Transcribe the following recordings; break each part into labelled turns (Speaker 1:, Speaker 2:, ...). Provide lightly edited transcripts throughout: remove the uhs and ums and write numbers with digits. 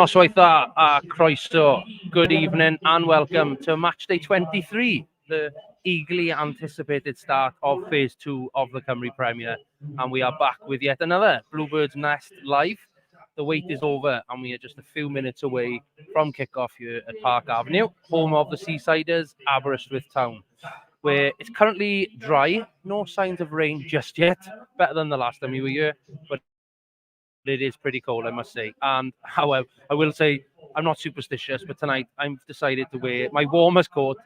Speaker 1: Noswaith croeso, good evening and welcome to Matchday 23, the eagerly anticipated start of Phase 2 of the Cymru Premier. And we are back with yet another Bluebird's Nest live. The wait is over and we are just a few minutes away from kick-off here at Park Avenue, home of the Seasiders, Aberystwyth Town, where it's currently dry, no signs of rain just yet, better than the last time we were here, but it is pretty cold, I must say. And however, I will say I'm not superstitious, but tonight I've decided to wear my warmest coat,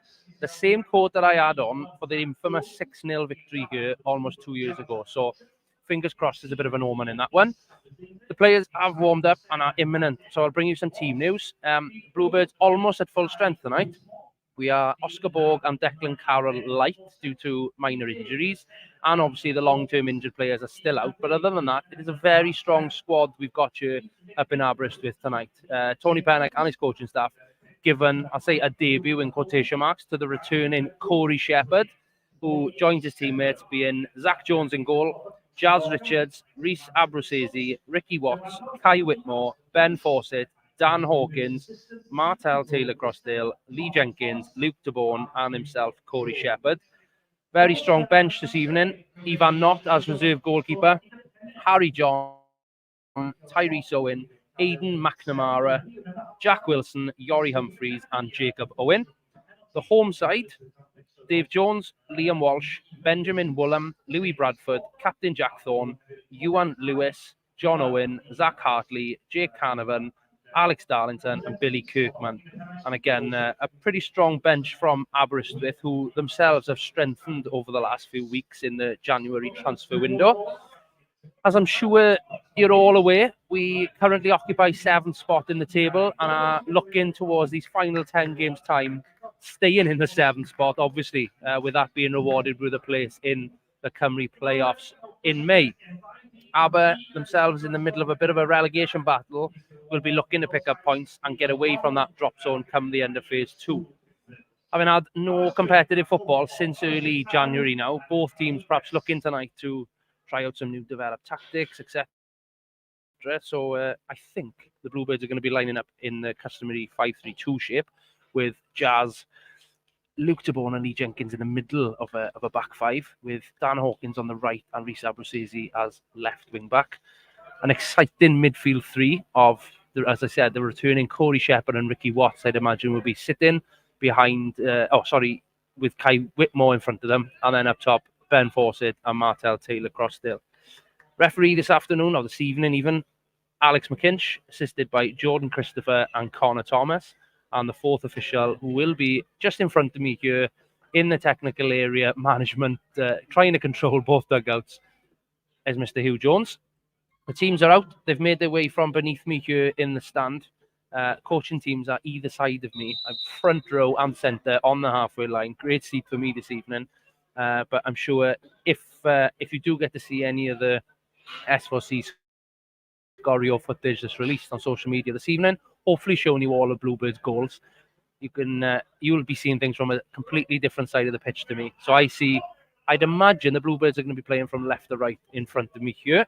Speaker 1: the same coat that I had on for the infamous 6-0 victory here almost 2 years ago. So fingers crossed there's a bit of an omen in that one. The players have warmed up and are imminent, so I'll bring you some team news. Bluebirds almost at full strength tonight. We are Oscar Borg and Declan Carroll light due to minor injuries. And obviously the long-term injured players are still out. But other than that, it is a very strong squad we've got here up in Aberystwyth tonight. Tony Pennock and his coaching staff given, I'll say, a debut in quotation marks to the returning Corey Shepherd, who joins his teammates being Zach Jones in goal, Jazz Richards, Rhys Abruzese, Ricky Watts, Kai Whitmore, Ben Fawcett, Dan Hawkins, Martel Taylor-Crossdale, Lee Jenkins, Luke DeBorn, and himself, Corey Shepherd. Very strong bench this evening. Ivan Knott as reserve goalkeeper, Harry John, Tyrese Owen, Aidan McNamara, Jack Wilson, Yori Humphreys, and Jacob Owen. The home side, Dave Jones, Liam Walsh, Benjamin Woolham, Louis Bradford, Captain Jack Thorne, Ewan Lewis, John Owen, Zach Hartley, Jake Canavan, Alex Darlington and Billy Kirkman. And again, a pretty strong bench from Aberystwyth, who themselves have strengthened over the last few weeks in the January transfer window. As I'm sure you're all aware, we currently occupy 7th spot in the table and are looking towards these final 10 games time, staying in the 7th spot, obviously, with that being rewarded with a place in the Cymru playoffs in May. Aber themselves in the middle of a bit of a relegation battle will be looking to pick up points and get away from that drop zone come the end of Phase 2. Having had no competitive football since early January now, both teams perhaps looking tonight to try out some new developed tactics, etc. So I think the Bluebirds are going to be lining up in the customary 5-3-2 shape with Jazz, Luke DeBorn and Lee Jenkins in the middle of a back five, with Dan Hawkins on the right and Rhys Abruzese as left wing back. An exciting midfield three of, as I said, the returning Corey Shepherd and Ricky Watts, I'd imagine, will be sitting behind, with Kai Whitmore in front of them, and then up top, Ben Fawcett and Martel Taylor-Crossdale. Referee this afternoon, or this evening even, Alex McKinch, assisted by Jordan Christopher and Connor Thomas. And the fourth official, who will be just in front of me here in the technical area management, trying to control both dugouts, is Mr. Hugh Jones. The teams are out. They've made their way from beneath me here in the stand. Coaching teams are either side of me. I'm front row and centre on the halfway line. Great seat for me this evening. But I'm sure if you do get to see any of the S4C Scorio footage that's released on social media this evening, hopefully showing you all of Bluebird's goals, you'll be seeing things from a completely different side of the pitch to me. So I'd imagine the Bluebirds are going to be playing from left to right in front of me here.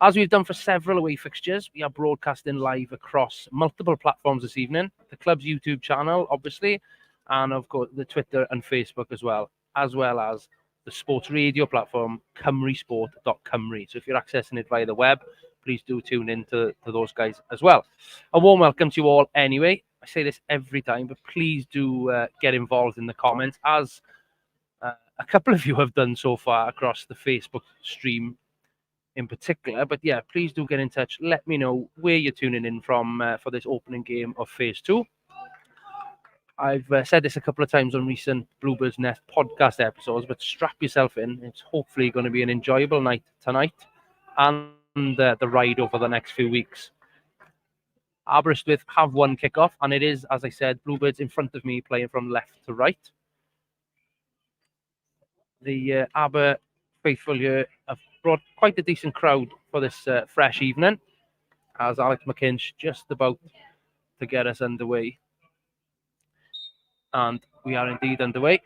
Speaker 1: As we've done for several away fixtures, we are broadcasting live across multiple platforms this evening. The club's YouTube channel, obviously, and of course the Twitter and Facebook as well as the sports radio platform, cymrusport.cymru. So if you're accessing it via the web, please do tune in to those guys as well. A warm welcome to you all anyway. I say this every time, but please do get involved in the comments, as a couple of you have done so far across the Facebook stream in particular. But yeah, please do get in touch. Let me know where you're tuning in from for this opening game of Phase 2. I've said this a couple of times on recent Bluebirds Nest podcast episodes, but strap yourself in. It's hopefully going to be an enjoyable night tonight and the ride over the next few weeks. Aberystwyth have one kickoff, and it is, as I said, Bluebirds in front of me playing from left to right. The Aber faithful here have brought quite a decent crowd for this fresh evening, as Alex McKinch just about to get us underway. And we are indeed underway.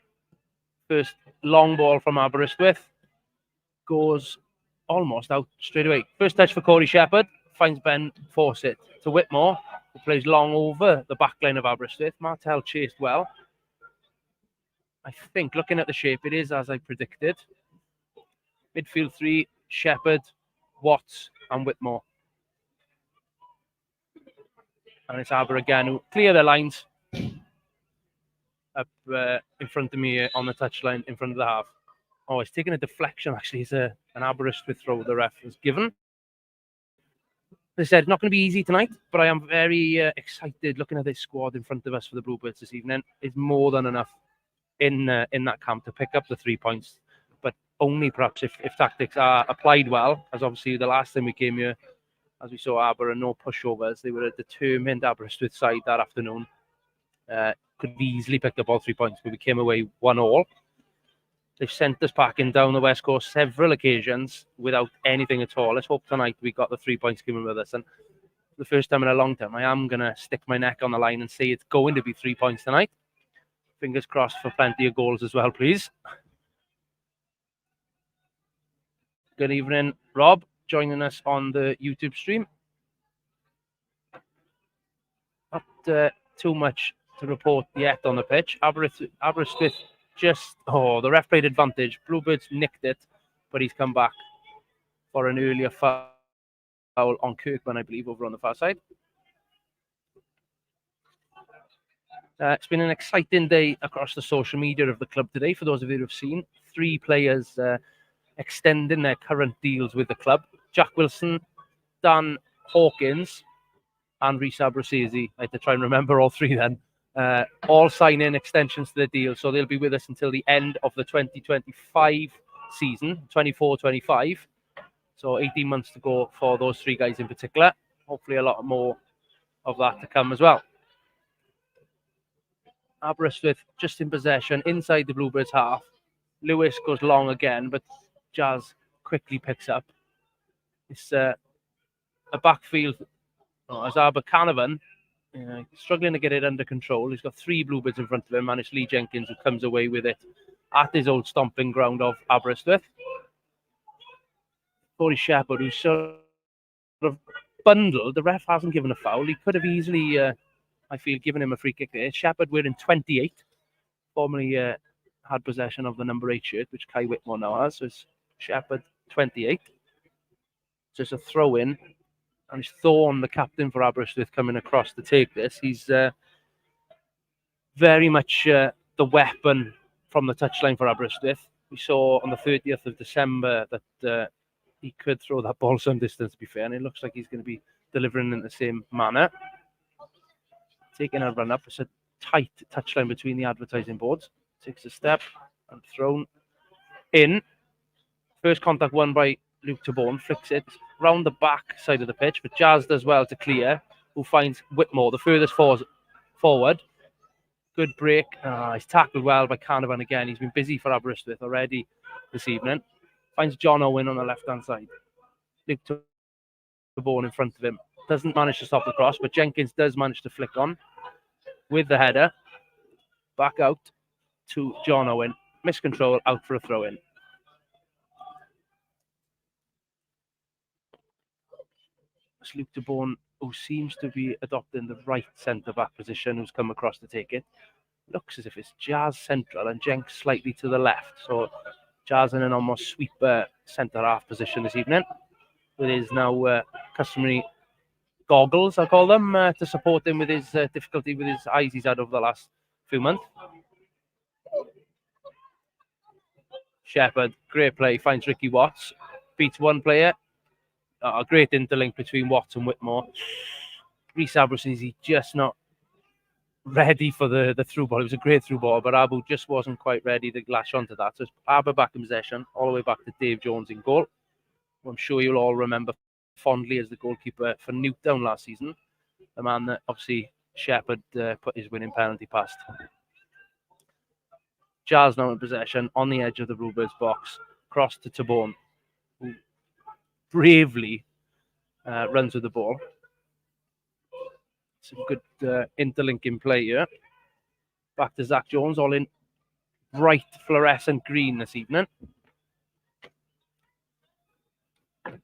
Speaker 1: First long ball from Aberystwyth goes almost out straight away. First touch for Corey Shepherd. finds Ben Fawcett to Whitmore, who plays long over the back line of Aberystwyth. Martel chased well. I think, looking at the shape, it is as I predicted. Midfield 3, Shepherd, Watts and Whitmore. And it's Aber again who clear their lines up in front of me on the touchline in front of the half. Oh, it's taking a deflection, actually. It's an Aberystwyth throw the ref has given. As I said, not going to be easy tonight, but I am very excited looking at this squad in front of us for the Bluebirds this evening. It's more than enough in that camp to pick up the 3 points, but only perhaps if tactics are applied well, as obviously the last time we came here, as we saw Aber and no pushovers, they were a determined Aberystwyth side that afternoon. Could have easily picked up all 3 points, but we came away 1-1. They've sent us packing down the West Coast several occasions without anything at all. Let's hope tonight we got the 3 points coming with us. And for the first time in a long time, I am going to stick my neck on the line and say it's going to be 3 points tonight. Fingers crossed for plenty of goals as well, please. Good evening, Rob, joining us on the YouTube stream. Not too much to report yet on the pitch. Aberystwyth just, the ref played advantage. Bluebirds nicked it, but he's come back for an earlier foul on Kirkman, I believe, over on the far side. It's been an exciting day across the social media of the club today. For those of you who have seen, 3 players extending their current deals with the club. Jack Wilson, Dan Hawkins, and Rhys Abrasesi. I had to try and remember all 3 then. All signing extensions to the deal, so they'll be with us until the end of the 2025 season, 24-25. So 18 months to go for those 3 guys in particular. Hopefully a lot more of that to come as well. Aberystwyth just in possession inside the Bluebirds half. Lewis goes long again, but Jazz quickly picks up. It's a backfield as Aber Canavan struggling to get it under control. He's got 3 Bluebirds in front of him, and it's Lee Jenkins who comes away with it at his old stomping ground of Aberystwyth. Corey Shepherd, who's sort of bundled. The ref hasn't given a foul. He could have easily, I feel, given him a free kick there. Shepherd wearing 28, formerly had possession of the number 8 shirt, which Kai Whitmore now has. So it's Shepherd 28. So it's a throw in. And it's Thorne, the captain for Aberystwyth, coming across to take this. He's very much the weapon from the touchline for Aberystwyth. We saw on the 30th of December that he could throw that ball some distance, to be fair, and it looks like he's going to be delivering in the same manner. Taking a run up. It's a tight touchline between the advertising boards. Takes a step and thrown in. First contact won by Luke Taborn, flicks it round the back side of the pitch, but Jazz does well to clear, who finds Whitmore, the furthest forward. Good break. He's tackled well by Canavan again. He's been busy for Aberystwyth already this evening. Finds John Owen on the left-hand side. Luke Taborn in front of him. Doesn't manage to stop the cross, but Jenkins does manage to flick on with the header. Back out to John Owen. Miscontrol, out for a throw-in. It's Luke Taborn, who seems to be adopting the right centre-back position, who's come across to take it. Looks as if it's Jazz central and Jenks slightly to the left. So Jazz in an almost sweeper centre-half position this evening, with his now customary goggles, I'll call them, to support him with his difficulty with his eyes he's had over the last few months. Shepherd, great play, finds Ricky Watts, beats one player. A great interlink between Watts and Whitmore. Rhys Abrasesi just not ready for the through ball. It was a great through ball, but Abu just wasn't quite ready to lash onto that. So it's Aber back in possession, all the way back to Dave Jones in goal, who I'm sure you'll all remember fondly as the goalkeeper for Newtown last season. The man that obviously Shepherd put his winning penalty past. Jazz now in possession on the edge of the Bluebirds box. Cross to Taborn, who bravely runs with the ball. Some good interlinking play here. Back to Zach Jones, all in bright fluorescent green this evening.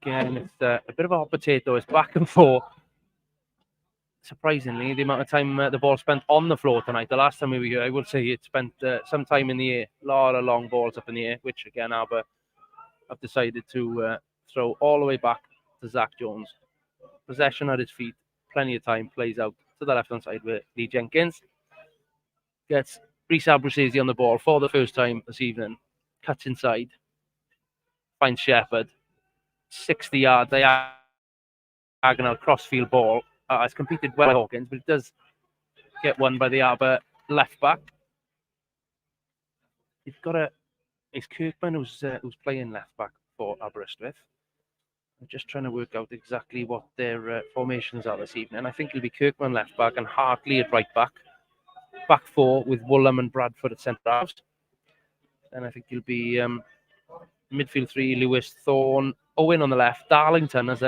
Speaker 1: Again, it's a bit of a hot potato. It's back and forth. Surprisingly, the amount of time the ball spent on the floor tonight. The last time we were here, I would say it spent some time in the air. A lot of long balls up in the air, which again, Aber have decided to throw all the way back to Zach Jones. Possession at his feet, plenty of time, plays out to the left-hand side with Lee Jenkins. Gets Rhys Aberystwyth on the ball for the first time this evening. Cuts inside, finds Shepherd. 60-yard diagonal crossfield ball. It's completed well by Hawkins, but it does get won by the Aber left back. It's Kirkman who's playing left back for Aberystwyth. I'm just trying to work out exactly what their formations are this evening. I think it'll be Kirkman left back and Hartley at right back. Back four with Woolham and Bradford at centre halves. And I think it'll be midfield three, Lewis, Thorne, Owen on the left, Darlington as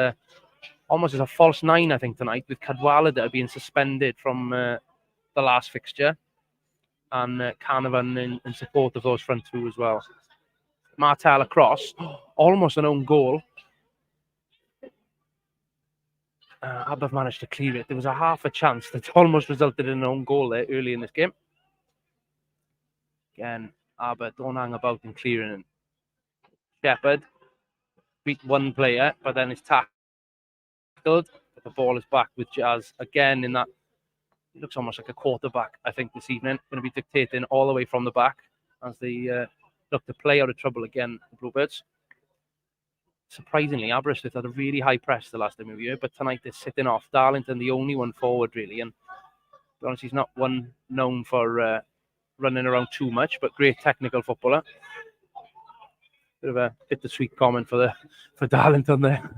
Speaker 1: almost as a false nine, I think, tonight, with Cadwallader being suspended from the last fixture. And Carnavan in support of those front two as well. Martel across, almost an own goal. Aber managed to clear it. There was a half a chance that almost resulted in an own goal there early in this game. Again, Aber don't hang about in clearing. Shepherd beat one player, but then it's tackled. But the ball is back with Jazz again in that. It looks almost like a quarterback, I think, this evening. Going to be dictating all the way from the back as they look to play out of trouble again, the Bluebirds. Surprisingly, Aberystwyth had a really high press the last time we were here, but tonight they're sitting off. Darlington, the only one forward, really. And to be honest, he's not one known for running around too much, but great technical footballer. Bit of a bittersweet comment for Darlington there.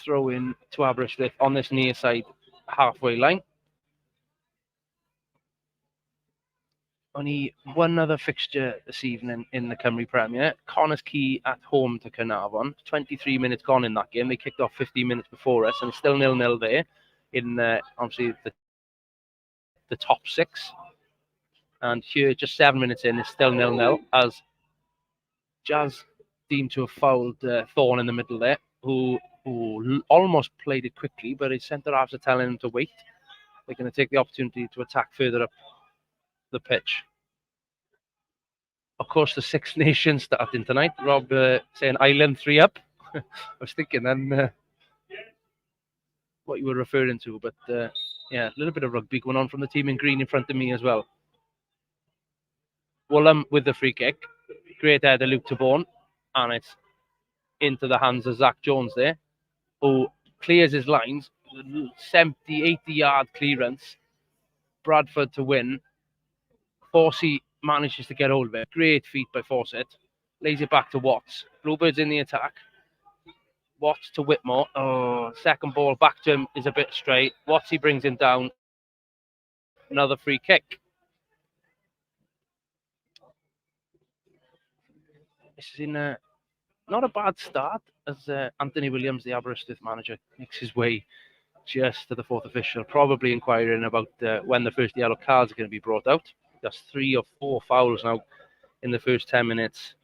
Speaker 1: Throw in to Aberystwyth on this near side halfway line. Only one other fixture this evening in the Cymru Premier. Connah's Quay at home to Carnarvon. 23 minutes gone in that game. They kicked off 15 minutes before us, and it's still 0-0 there in obviously the top six. And here, just 7 minutes in, it's still 0-0 as Jazz deemed to have fouled Thorne in the middle there, who almost played it quickly, but his centre halves are telling him to wait. They're going to take the opportunity to attack further up the pitch. Of course, the Six Nations starting tonight. Rob saying Island 3 up. I was thinking then what you were referring to, but yeah, a little bit of rugby going on from the team in green in front of me as well. Woolham with the free kick. Great header, Luke Taborn, and it's into the hands of Zach Jones there, who clears his lines. 70, 80-yard clearance. Bradford to win. Forsey manages to get hold of it. Great feat by Fawcett. Lays it back to Watts. Bluebirds in the attack. Watts to Whitmore. Oh, second ball back to him is a bit straight. Watts, he brings him down. Another free kick. This is in not a bad start as Anthony Williams, the Aberystwyth manager, makes his way just to the fourth official, probably inquiring about when the first yellow cards are going to be brought out. That's 3 or 4 fouls now in the first 10 minutes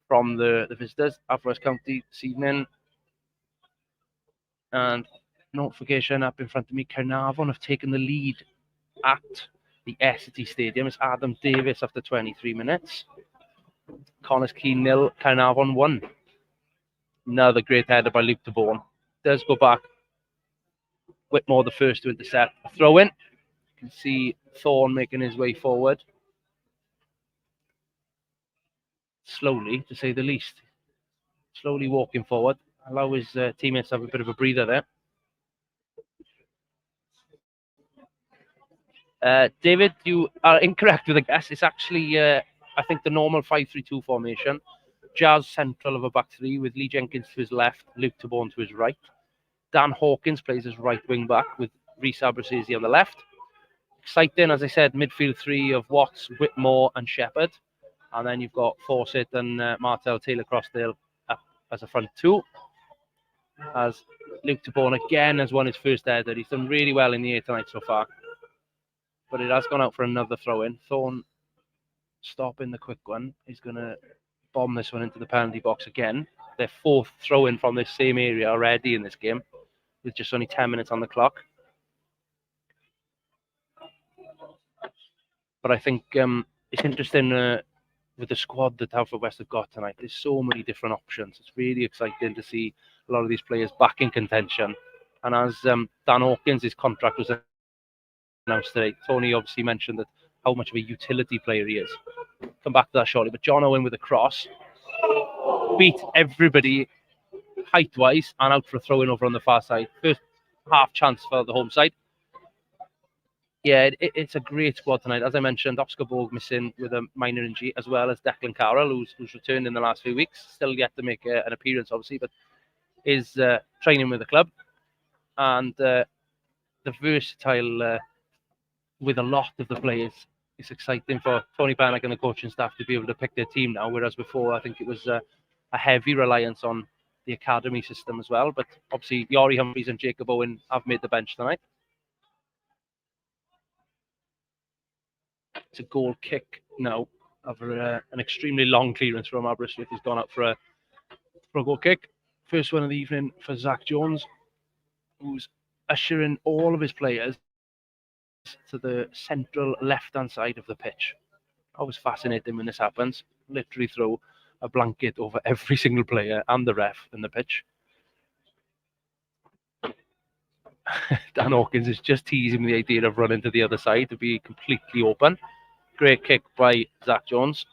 Speaker 1: from the visitors, Haverfordwest County this evening. And notification up in front of me, Carnarvon have taken the lead at the Essity Stadium. It's Adam Davis after 23 minutes. Connah's Quay 0, Carnarvon 1. Another great header by Luke Taborn. Does go back. Whitmore the first to intercept. A throw in. You can see Thorne making his way forward. Slowly, to say the least. Slowly walking forward. Allow his teammates to have a bit of a breather there. David, you are incorrect with the guess. It's actually, I think, the normal 5-3-2 formation. Jazz central of a back three with Lee Jenkins to his left, Luke Taborn to his right. Dan Hawkins plays as right wing back with Rhys Aberystwyth on the left. Exciting, as I said, midfield three of Watts, Whitmore and Shepherd. And then you've got Fawcett and Martel Taylor Crossdale up as a front two. As Luke Tabone again has won his first header. He's done really well in the air tonight so far. But it has gone out for another throw-in. Thorne stopping the quick one. He's going to bomb this one into the penalty box again. Their fourth throw-in from this same area already in this game, with just only 10 minutes on the clock. But I think it's interesting with the squad that Haverfordwest have got tonight. There's so many different options. It's really exciting to see a lot of these players back in contention. And as Dan Hawkins, his contract was announced today, Tony obviously mentioned that how much of a utility player he is. Come back to that shortly. But John Owen with a cross beat everybody height-wise and out for a throw-in over on the far side. First half chance for the home side. Yeah, it's a great squad tonight. As I mentioned, Oscar Borg missing with a minor injury, as well as Declan Carroll, who's returned in the last few weeks. Still yet to make an appearance, obviously, but is training with the club. And the versatile with a lot of the players. It's exciting for Tony Bannock and the coaching staff to be able to pick their team now, whereas before I think it was a heavy reliance on the academy system as well. But obviously, Yori Humphries and Jacob Owen have made the bench tonight. It's a goal kick now over an extremely long clearance from Aberystwyth. He's gone up for a goal kick. First one of the evening for Zach Jones, who's ushering all of his players to the central left-hand side of the pitch. Always fascinating when this happens. Literally throw a blanket over every single player and the ref in the pitch. Dan Hawkins is just teasing the idea of running to the other side to be completely open. Great kick by Zach Jones.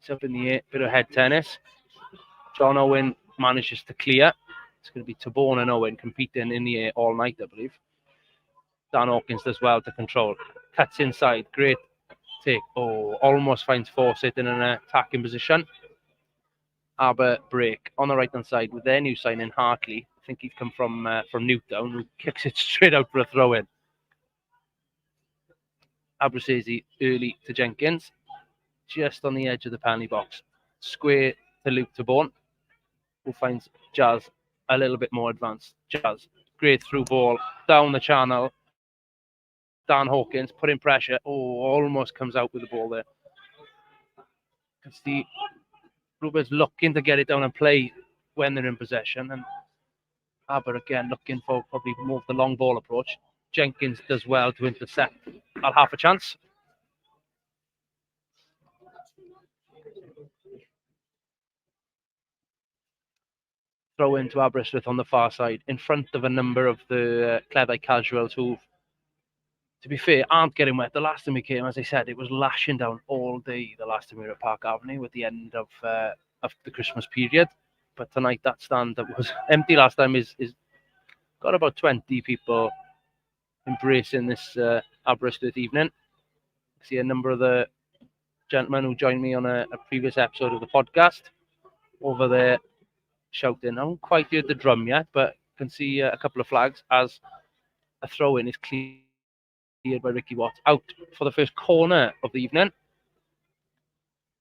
Speaker 1: It's up in the air, bit of head tennis. John Owen manages to clear. It's going to be Tabone and Owen competing in the air all night, I believe. Dan Hawkins does well to control. Cuts inside. Great take. Oh, almost finds Fawcett in an attacking position. Aber break on the right-hand side with their new signing, Hartley. I think he's come from Newtown, who kicks it straight out for a throw-in. Abruzzi early to Jenkins, just on the edge of the penalty box. Square to Luke Tabone, who finds Jazz a little bit more advanced. Jazz, great through ball, down the channel. Dan Hawkins putting pressure. Oh, almost comes out with the ball there. It's the Ruber's looking to get it down and play when they're in possession. And Aber again looking for probably more of the long ball approach. Jenkins does well to intercept. I'll have a chance. Throw into Aberystwyth on the far side in front of a number of the Cleddau casuals who, to be fair, aren't getting wet. The last time we came, as I said, it was lashing down all day the last time we were at Park Avenue at the end of the Christmas period. But tonight, that stand that was empty last time is got about 20 people embracing this Aberystwyth evening. I see a number of the gentlemen who joined me on a previous episode of the podcast over there shouting. I haven't quite heard the drum yet, but can see a couple of flags as a throw-in is cleared by Ricky Watt. Out for the first corner of the evening.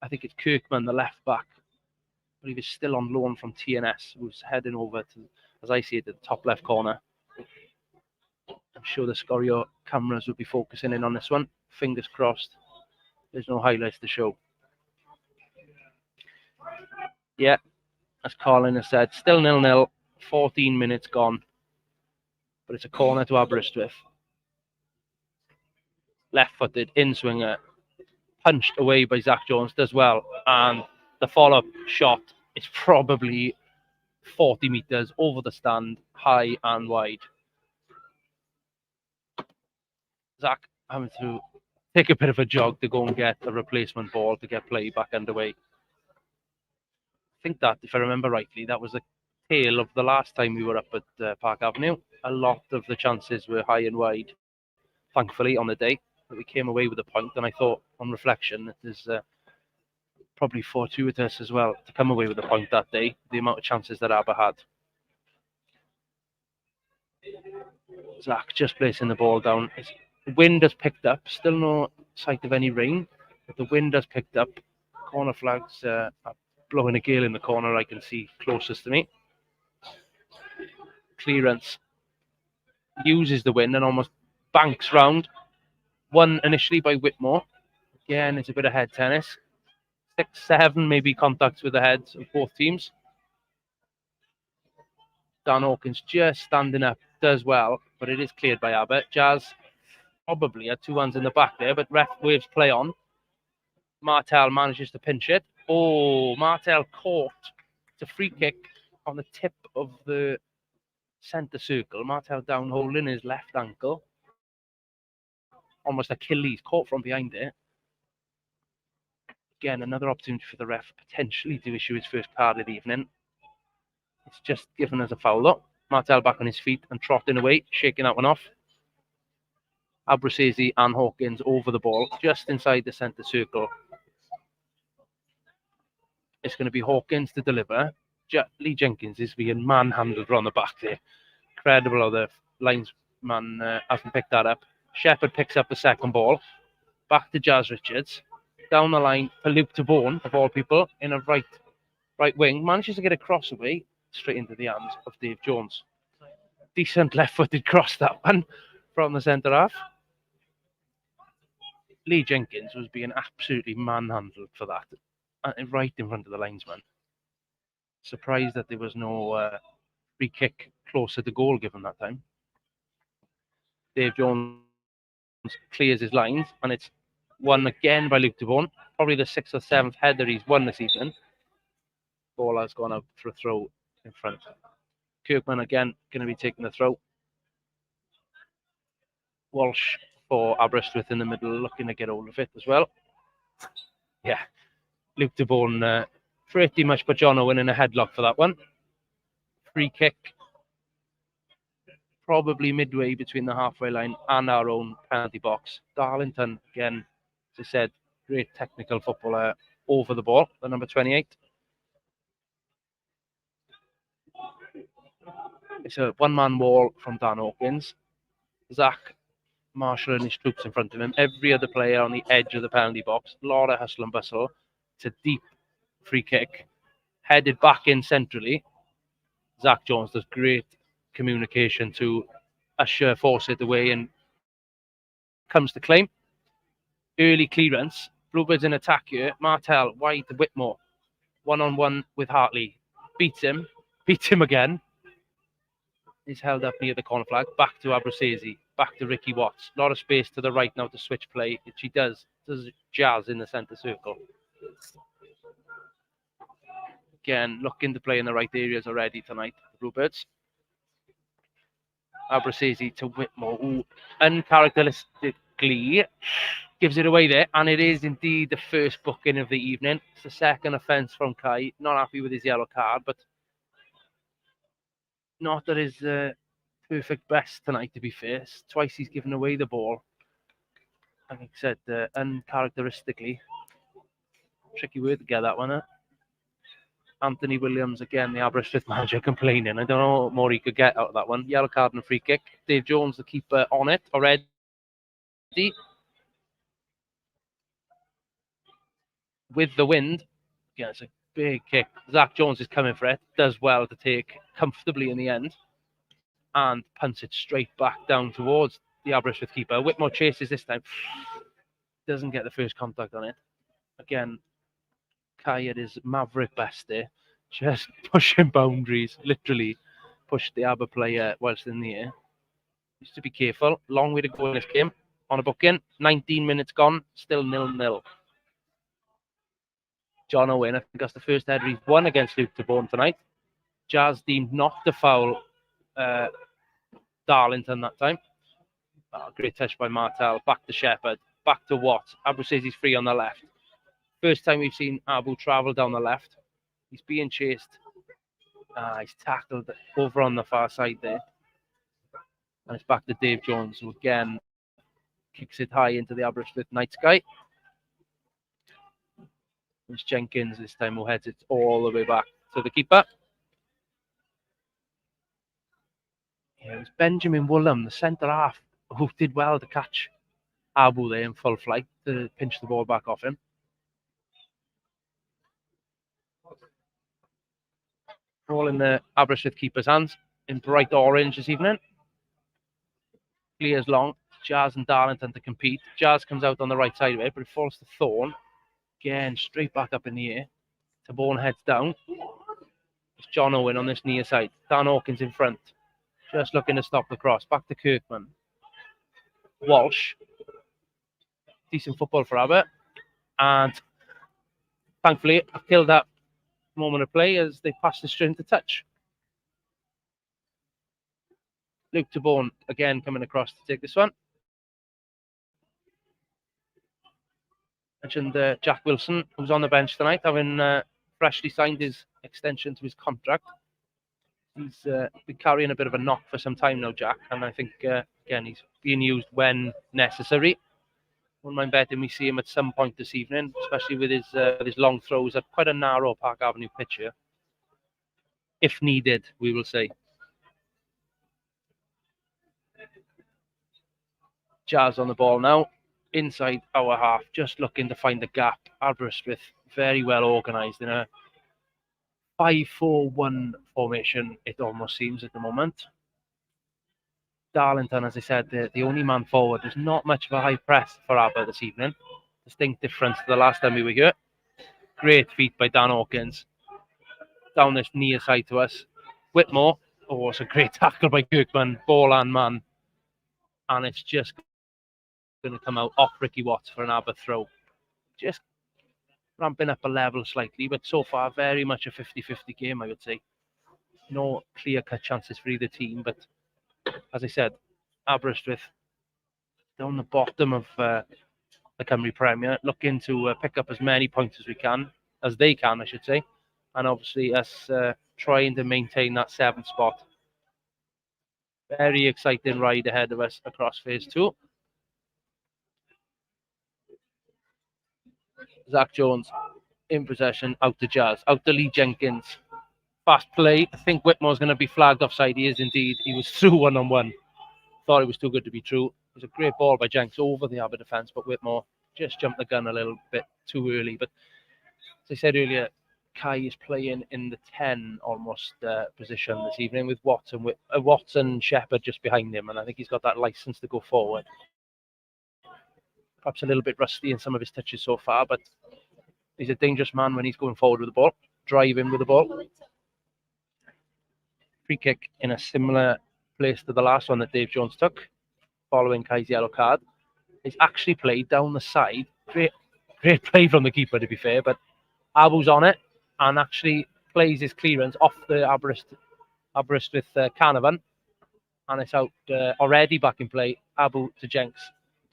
Speaker 1: I think it's Kirkman, the left back. I believe he's still on loan from TNS, who's heading over to, as I see it, the top left corner. I'm sure the Scorio cameras will be focusing in on this one. Fingers crossed. There's no highlights to show. Yeah, as Colin has said, still 0-0, 14 minutes gone. But it's a corner to Aberystwyth. Left-footed, in-swinger, punched away by Zach Jones, does well. And the follow-up shot is probably 40 metres over the stand, high and wide. Zach having to take a bit of a jog to go and get a replacement ball to get play back underway. I think that, if I remember rightly, that was the tail of the last time we were up at Park Avenue. A lot of the chances were high and wide, thankfully, on the day. But we came away with a point, and I thought, on reflection, that there's probably fortuitous as well to come away with a point that day, the amount of chances that Aber had. Zach just placing the ball down. The wind has picked up. Still no sight of any rain, but the wind has picked up. Corner flags are blowing a gale in the corner I can see closest to me. clearance. Uses the wind and almost banks round. Won initially by Whitmore. Again, it's a bit of head tennis. 6-7 maybe contacts with the heads of both teams. Dan Hawkins just standing up, does well, but it is cleared by Abbott. Jazz probably had 2 hands in the back there, but ref waves play on. Martel manages to pinch it. Oh, Martel caught. It's a free kick on the tip of the centre circle. Martel down holding his left ankle. Almost Achilles, caught from behind it. Again, another opportunity for the ref potentially to issue his first card of the evening. It's just given as a foul though. Martel back on his feet and trotting away, shaking that one off. Aberystwyth and Hawkins over the ball, just inside the centre circle. It's going to be Hawkins to deliver. Lee Jenkins is being manhandled around the back there. Incredible how the linesman hasn't picked that up. Shepherd picks up the second ball. Back to Jazz Richards. Down the line for Luke Tabone, of all people, in a right wing. Manages to get a cross away straight into the hands of Dave Jones. Decent left-footed cross, that one, from the centre half. Lee Jenkins was being absolutely manhandled for that. Right in front of the linesman. Surprised that there was no free kick closer to goal given that time. Dave Jones clears his lines, and it's won again by Luke Tabone. Probably the 6th or 7th header he's won this evening. Ball has gone out for a throw in front. Kirkman again going to be taking the throw. Walsh for Aberystwyth in the middle, looking to get hold of it as well. Yeah, Luke Tabone pretty much put John Owen in a headlock for that one. Free kick. Probably midway between the halfway line and our own penalty box. Darlington, again, as I said, great technical footballer over the ball, the number 28. It's a one-man wall from Dan Hawkins. Zach Marshall and his troops in front of him. Every other player on the edge of the penalty box. A lot of hustle and bustle. It's a deep free kick. Headed back in centrally. Zach Jones does great communication to usher, force it away, and comes to claim. Early clearance. Bluebirds in attack here. Martel wide to Whitmore. 1-on-1 with Hartley. Beats him again. He's held up near the corner flag. Back to Aberystwyth. Back to Ricky Watts. A lot of space to the right now to switch play, which he does. Does Jazz in the centre circle. Again, looking to play in the right areas already tonight, the Bluebirds. Aberystwyth to Whitmore, who uncharacteristically gives it away there, and it is indeed the first booking of the evening. It's the second offence from Kai. Not happy with his yellow card, but not at his perfect best tonight, to be fair. Twice he's given away the ball. Like I said, uncharacteristically. Tricky word to get that one, huh? Anthony Williams, again, the Aberystwyth manager, complaining. I don't know what more he could get out of that one. Yellow card and free kick. Dave Jones, the keeper, on it already. With the wind. Again, it's a big kick. Zach Jones is coming for it. Does well to take comfortably in the end. And punts it straight back down towards the Aberystwyth keeper. Whitmore chases this time. Doesn't get the first contact on it. Again, Kai at his maverick best there. Just pushing boundaries. Literally pushed the Aber player whilst in the air. Needs to be careful. Long way to go in this game. On a booking. 19 minutes gone. Still 0-0. John Owen, I think that's the first header he's won against Luke Tabone tonight. Jazz deemed not to foul Darlington that time. Great touch by Martel. Back to Shepherd. Back to Watt. Abu says he's free on the left. First time we've seen Abu travel down the left. He's being chased. He's tackled over on the far side there. And it's back to Dave Jones, who again kicks it high into the Aberystwyth night sky. It's Jenkins this time who heads it all the way back to the keeper. Yeah, it was Benjamin Woolham, the centre half, who did well to catch Abu there in full flight to pinch the ball back off him. Ball in the Aberystwyth keeper's hands. in bright orange this evening. Clears long. Jazz and Darlington to compete. Jazz comes out on the right side of it, but it falls to Thorne. Again, straight back up in the air. Tabone heads down. It's John Owen on this near side. Dan Hawkins in front. Just looking to stop the cross. Back to Kirkman. Walsh. Decent football for Abbott. And thankfully, I killed that moment of play as they passed the string to touch. Luke Tabone again coming across to take this one. Mentioned Jack Wilson, who's on the bench tonight, having freshly signed his extension to his contract. He's been carrying a bit of a knock for some time now, Jack, and I think, again, he's being used when necessary. Wouldn't mind betting we see him at some point this evening, especially with his long throws at quite a narrow Park Avenue pitch here. If needed, we will say. Jazz on the ball now. Inside our half, just looking to find the gap. Aberystwyth very well organised in a 5-4-1 formation, it almost seems at the moment. Darlington, as I said, the only man forward. There's not much of a high press for Aber this evening. Distinct difference to the last time we were here. Great feat by Dan Hawkins. Down this near side to us. Whitmore. Oh, it's a great tackle by Kirkman. Ball and man. And it's just going to come out off Ricky Watts for an Aber throw. Just ramping up a level slightly, but so far very much a 50-50 game, I would say. No clear-cut chances for either team, but as I said, Aberystwyth down the bottom of the Cymru Premier, looking to pick up as many points as they can, I should say, and obviously us trying to maintain that 7th spot. Very exciting ride ahead of us across phase 2. Zach Jones in possession, out to Jazz, out to Lee Jenkins. Fast play. I think Whitmore's going to be flagged offside. He is indeed. He was through one-on-one. Thought it was too good to be true. It was a great ball by Jenks over the Aber defence, but Whitmore just jumped the gun a little bit too early. But as I said earlier, Kai is playing in the 10 almost position this evening with Watson Shepherd just behind him, and I think he's got that licence to go forward. Perhaps a little bit rusty in some of his touches so far, but he's a dangerous man when he's going forward with the ball, driving with the ball. Free kick in a similar place to the last one that Dave Jones took, following Kai's yellow card. He's actually played down the side. Great play from the keeper, to be fair, but Abu's on it and actually plays his clearance off the Aberystwyth Canavan, and it's out already back in play. Abu to Jenks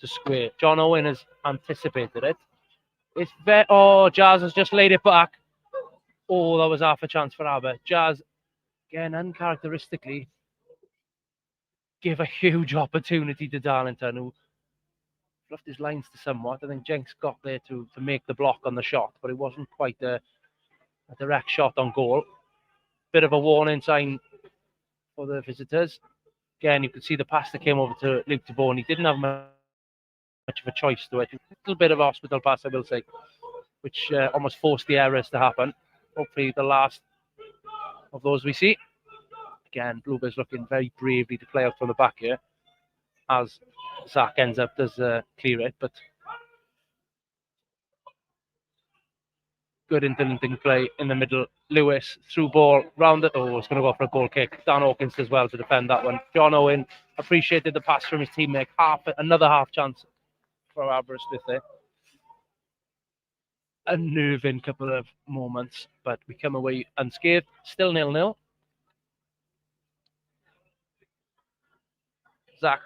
Speaker 1: to square. John Owen has anticipated it. Jazz has just laid it back. Oh, that was half a chance for Aber. Jazz, again, uncharacteristically, give a huge opportunity to Darlington, who fluffed his lines to somewhat. I think Jenks got there to make the block on the shot, but it wasn't quite a direct shot on goal. Bit of a warning sign for the visitors. Again, you could see the pass that came over to Luke Tabone. He didn't have much of a choice to it. A little bit of a hospital pass, I will say, which almost forced the errors to happen. Hopefully the last of those we see. Again, Bluebirds looking very bravely to play out from the back here, as Zach does clear it, but good interlinking play in the middle. Lewis through ball round it. Oh, it's going to go for a goal kick. Dan Hawkins as well to defend that one. John Owen appreciated the pass from his teammate. Another half chance for Aberystwyth there. A nerving couple of moments, but we come away unscathed. Still 0-0. Zach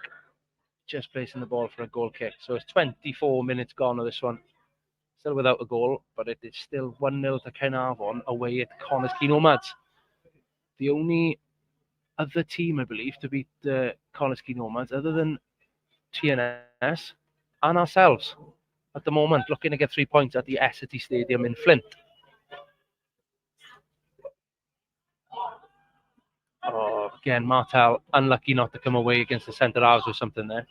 Speaker 1: just placing the ball for a goal kick. So it's 24 minutes gone of this one. Still without a goal, but it is still 1-0 to Caernarfon away at Connors Key Nomads. The only other team, I believe, to beat the Connors Key Nomads, other than TNS and ourselves at the moment, looking to get 3 points at the Essity Stadium in Flint. Oh, again, Martel unlucky not to come away against the centre halves or something there.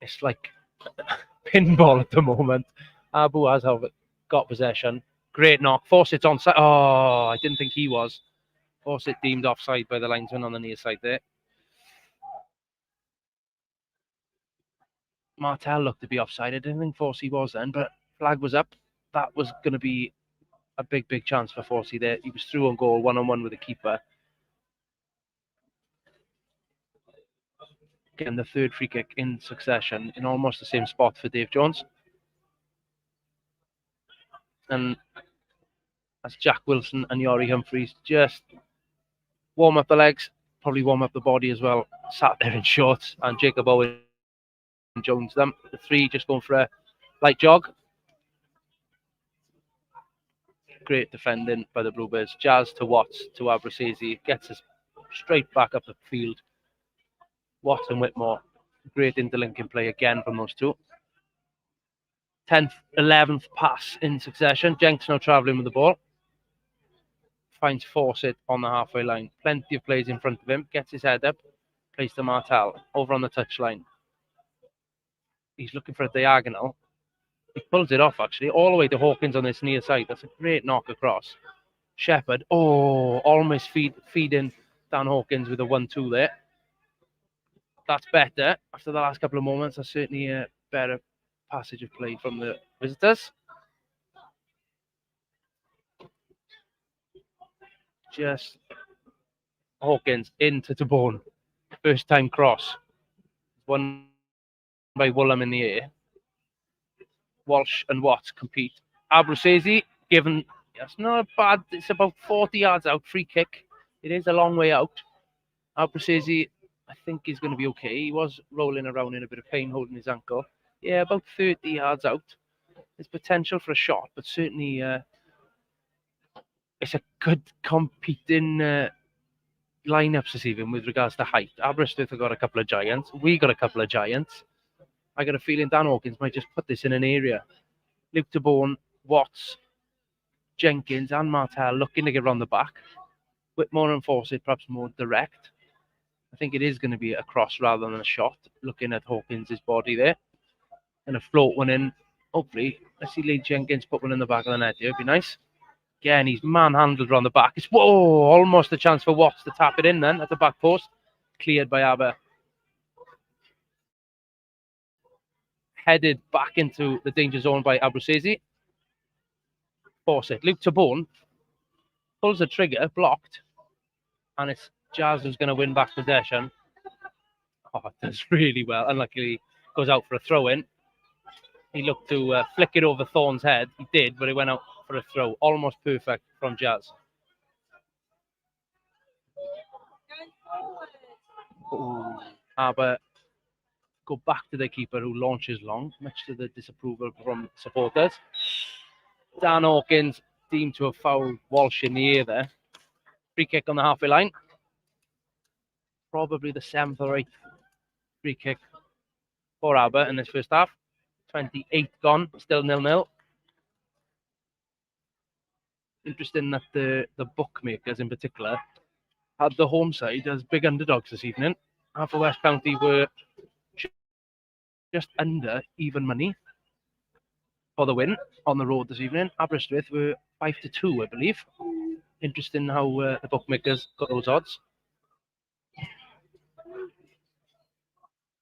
Speaker 1: It's like pinball at the moment. Abu has got possession. Great knock. Fawcett's onside. Oh, I didn't think he was. Fawcett deemed offside by the linesman on the near side there. Martel looked to be offside. I didn't think Fawcett was then, but flag was up. That was going to be a big chance for Fawcett there. He was through on goal, one-on-one with the keeper. Getting the third free kick in succession in almost the same spot for Dave Jones. And as Jack Wilson and Yori Humphreys just warm up the legs, probably warm up the body as well, sat there in shorts, and Jacob Owen Jones them. The three just going for a light jog. Great defending by the Bluebirds. Jazz to Watts to Aberystwyth. Gets us straight back up the field. Watts and Whitmore. Great interlinking play again from those two. 10th, 11th pass in succession. Jenks now travelling with the ball. Finds Fawcett on the halfway line. Plenty of plays in front of him. Gets his head up. Plays to Martel. Over on the touchline. He's looking for a diagonal. He pulls it off, actually, all the way to Hawkins on this near side. That's a great knock across. Shepherd, almost feeding Dan Hawkins with a 1-2 there. That's better. After the last couple of moments, that's certainly a better passage of play from the visitors. Just Hawkins into Tabone. First time cross. Won by Woolham in the air. Walsh and Watts compete. Aberystwyth given, it's not bad, it's about 40 yards out, free kick. It is a long way out. Aberystwyth, I think, is going to be okay. He was rolling around in a bit of pain, holding his ankle. Yeah, about 30 yards out. There's potential for a shot, but certainly it's a good competing lineups this evening with regards to height. Aberystwyth have got a couple of giants. We got a couple of giants. I got a feeling Dan Hawkins might just put this in an area. Luke Tabone, Watts, Jenkins and Martel looking to get around the back. Whitmore and Fawcett perhaps more direct. I think it is going to be a cross rather than a shot, looking at Hawkins' body there. And a float one in. Hopefully, let's see Lee Jenkins put one in the back of the net here. It'd be nice. Again, he's manhandled around the back. It's almost a chance for Watts to tap it in then at the back post. Cleared by Aber. Headed back into the danger zone by Aberystwyth. Fawcett. Luke Tabone pulls the trigger, blocked. And it's Jazz who's going to win back possession. It does really well. Unluckily, goes out for a throw-in. He looked to flick it over Thorne's head. He did, but it went out for a throw. Almost perfect from Jazz. Aber go back to the keeper who launches long, much to the disapproval from supporters. Dan Hawkins deemed to have fouled Walsh in the air there. Free kick on the halfway line. Probably the 7th or 8th free kick for Aber in this first half. 28 gone, still 0-0. Interesting that the bookmakers in particular had the home side as big underdogs this evening. Haverfordwest County were just under even money for the win on the road this evening. Aberystwyth were 5-2, I believe. Interesting how the bookmakers got those odds.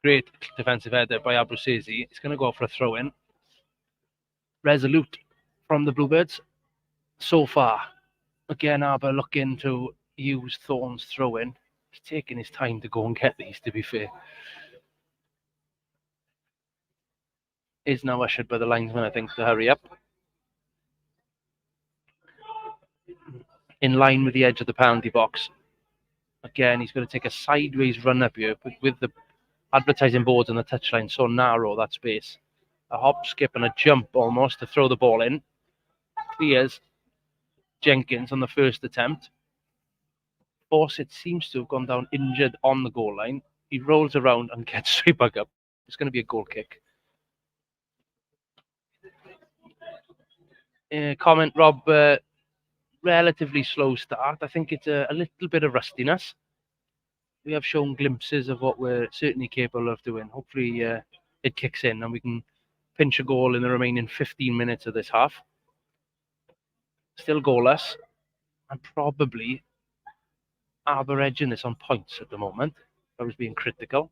Speaker 1: Great defensive header by Aberystwyth. It's going to go for a throw-in. Resolute from the Bluebirds so far. Again, Aber looking to use Thorne's throw-in. He's taking his time to go and get these, to be fair. Is now ushered by the linesman, I think, to hurry up. In line with the edge of the penalty box. Again, he's going to take a sideways run up here, but with the advertising boards and the touchline so narrow, that space. A hop, skip and a jump almost to throw the ball in. Clears Jenkins on the first attempt. Fawcett seems to have gone down injured on the goal line. He rolls around and gets straight back up. It's going to be a goal kick. Comment, Rob, relatively slow start. I think it's a little bit of rustiness. We have shown glimpses of what we're certainly capable of doing. Hopefully it kicks in and we can pinch a goal in the remaining 15 minutes of this half. Still goalless and probably Aber edging this on points at the moment. I was being critical.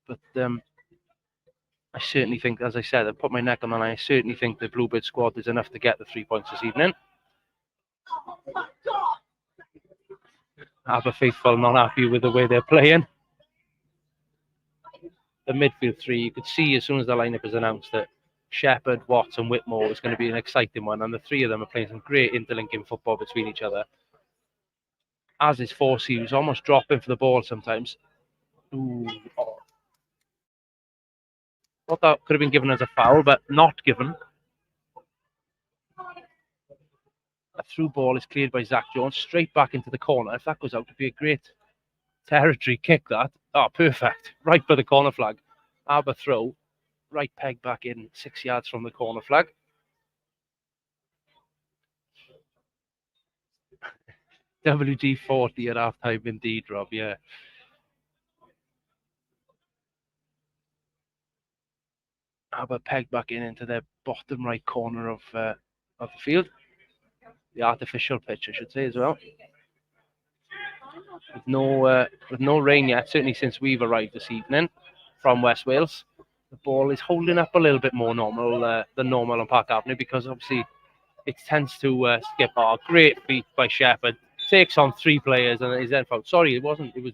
Speaker 1: But I certainly think, as I said, I put my neck on the line. I certainly think the Bluebird squad is enough to get the 3 points this evening. Aber faithful not happy with the way they're playing. The midfield three, you could see as soon as the lineup was announced that Shepherd, Watts and Whitmore was going to be an exciting one, and the three of them are playing some great interlinking football between each other. As is Forsey, who's almost dropping for the ball sometimes. Ooh, oh. Thought that could have been given as a foul, but not given. A through ball is cleared by Zach Jones, straight back into the corner. If that goes out, it'd be a great territory kick, that. Oh, perfect. Right for the corner flag. Aber throw. Right peg back in, 6 yards from the corner flag. WG40 at half time indeed, Rob, yeah. Aber peg back in into the bottom right corner of the field. The artificial pitch, I should say, as well. With no rain yet, certainly since we've arrived this evening from West Wales. The ball is holding up a little bit more normal than normal on Park Avenue, because obviously it tends to skip. Oh, great feat by Shepherd. Takes on 3 players and is then fouled. Sorry, it wasn't. It was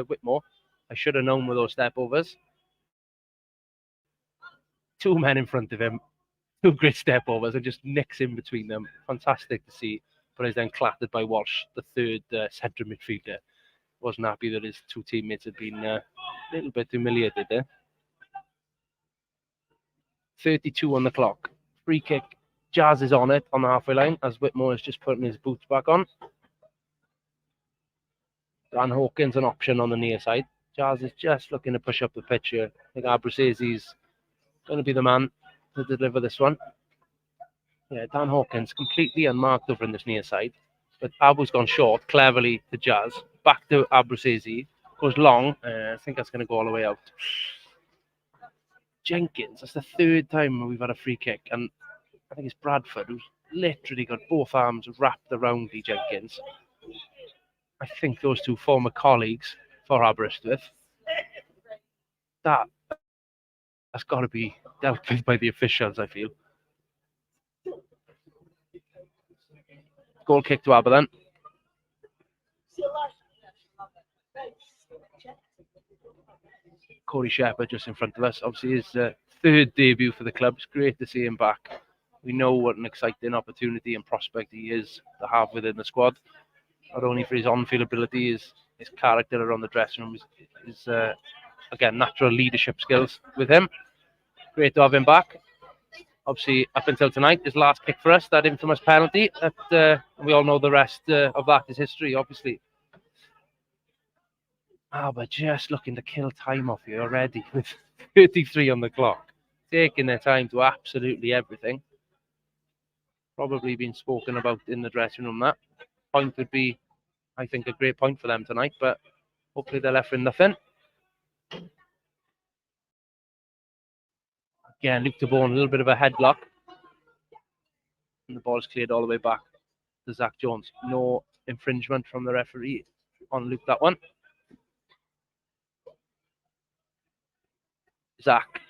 Speaker 1: Whitmore. I should have known with those step overs. 2 men in front of him. 2 great step overs and just nicks in between them. Fantastic to see. But is then clattered by Walsh, the third centre midfielder. Wasn't happy that his 2 teammates had been a little bit humiliated there. 32 on the clock. Free kick. Jazz is on it on the halfway line as Whitmore is just putting his boots back on. Dan Hawkins an option on the near side. Jazz is just looking to push up the pitch here. I think Aberystwyth's going to be the man to deliver this one. Yeah, Dan Hawkins completely unmarked over in this near side. But Abu's gone short, cleverly to Jazz. Back to Aberystwyth. Goes long. I think that's going to go all the way out. Jenkins, that's the 3rd time we've had a free kick. And I think it's Bradford who's literally got both arms wrapped around Lee Jenkins. I think those 2 former colleagues for Aberystwyth. That's got to be dealt with by the officials, I feel. Goal kick to Aber then. Corey Shepherd just in front of us. Obviously his 3rd debut for the club. It's great to see him back. We know what an exciting opportunity and prospect he is to have within the squad. Not only for his on-field ability, his character around the dressing room, his again, natural leadership skills with him. Great to have him back. Obviously, up until tonight, his last kick for us, that infamous penalty. That we all know the rest of that is history, obviously. But just looking to kill time off you already with 33 on the clock. Taking their time to absolutely everything. Probably been spoken about in the dressing room, that. Point would be, I think, a great point for them tonight, but hopefully they're left with nothing. Again, Luke de Bourne, a little bit of a headlock. And the ball's cleared all the way back to Zach Jones. No infringement from the referee on Luke, that one. Zach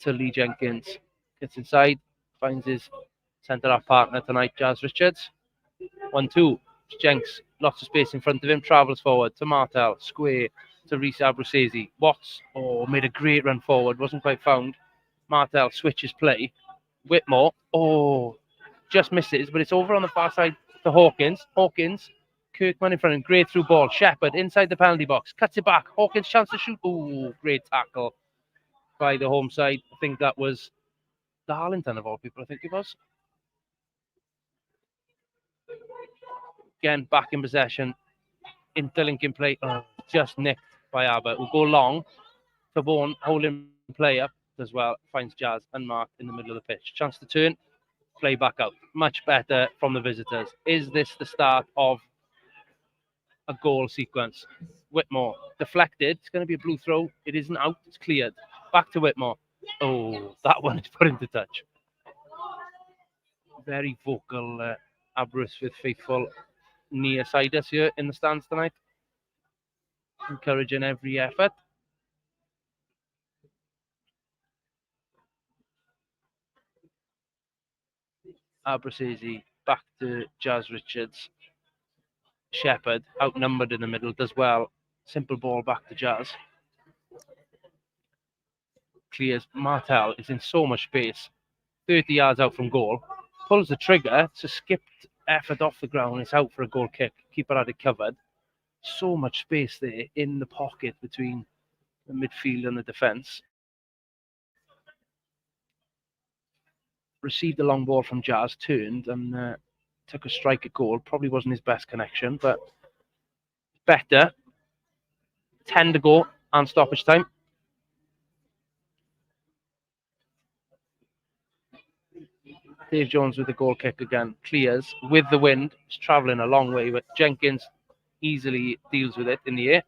Speaker 1: to Lee Jenkins. Gets inside, finds his centre-half partner tonight, Jazz Richards. 1-2. Jenks, lots of space in front of him, travels forward to Martel, square to Reece Abruzesi. Watts, made a great run forward, wasn't quite found. Martel switches play. Whitmore, just misses, but it's over on the far side to Hawkins. Hawkins, Kirkman in front of him, great through ball. Shepherd inside the penalty box, cuts it back. Hawkins, chance to shoot. Great tackle by the home side. I think that was Darlington of all people, I think it was. Again, back in possession. Interlinking play. Just nicked by Aber. Will go long. Tabone holding play up as well. Finds Jazz unmarked in the middle of the pitch. Chance to turn. Play back out. Much better from the visitors. Is this the start of a goal sequence? Whitmore deflected. It's going to be a blue throw. It isn't out. It's cleared. Back to Whitmore. That one is put into touch. Very vocal Aberystwyth faithful near-side us here in the stands tonight. Encouraging every effort. Aberystwyth back to Jazz Richards. Shepherd, outnumbered in the middle, does well. Simple ball back to Jazz. Clears. Martel is in so much space. 30 yards out from goal. Pulls the trigger. It's a skipped effort off the ground. It's out for a goal kick. Keeper had it covered. So much space there in the pocket between the midfield and the defence. Received a long ball from Jazz, turned and took a strike at goal. Probably wasn't his best connection, but better. 10 to go and stoppage time. Dave Jones with the goal kick again. Clears with the wind. He's travelling a long way, but Jenkins easily deals with it in the air.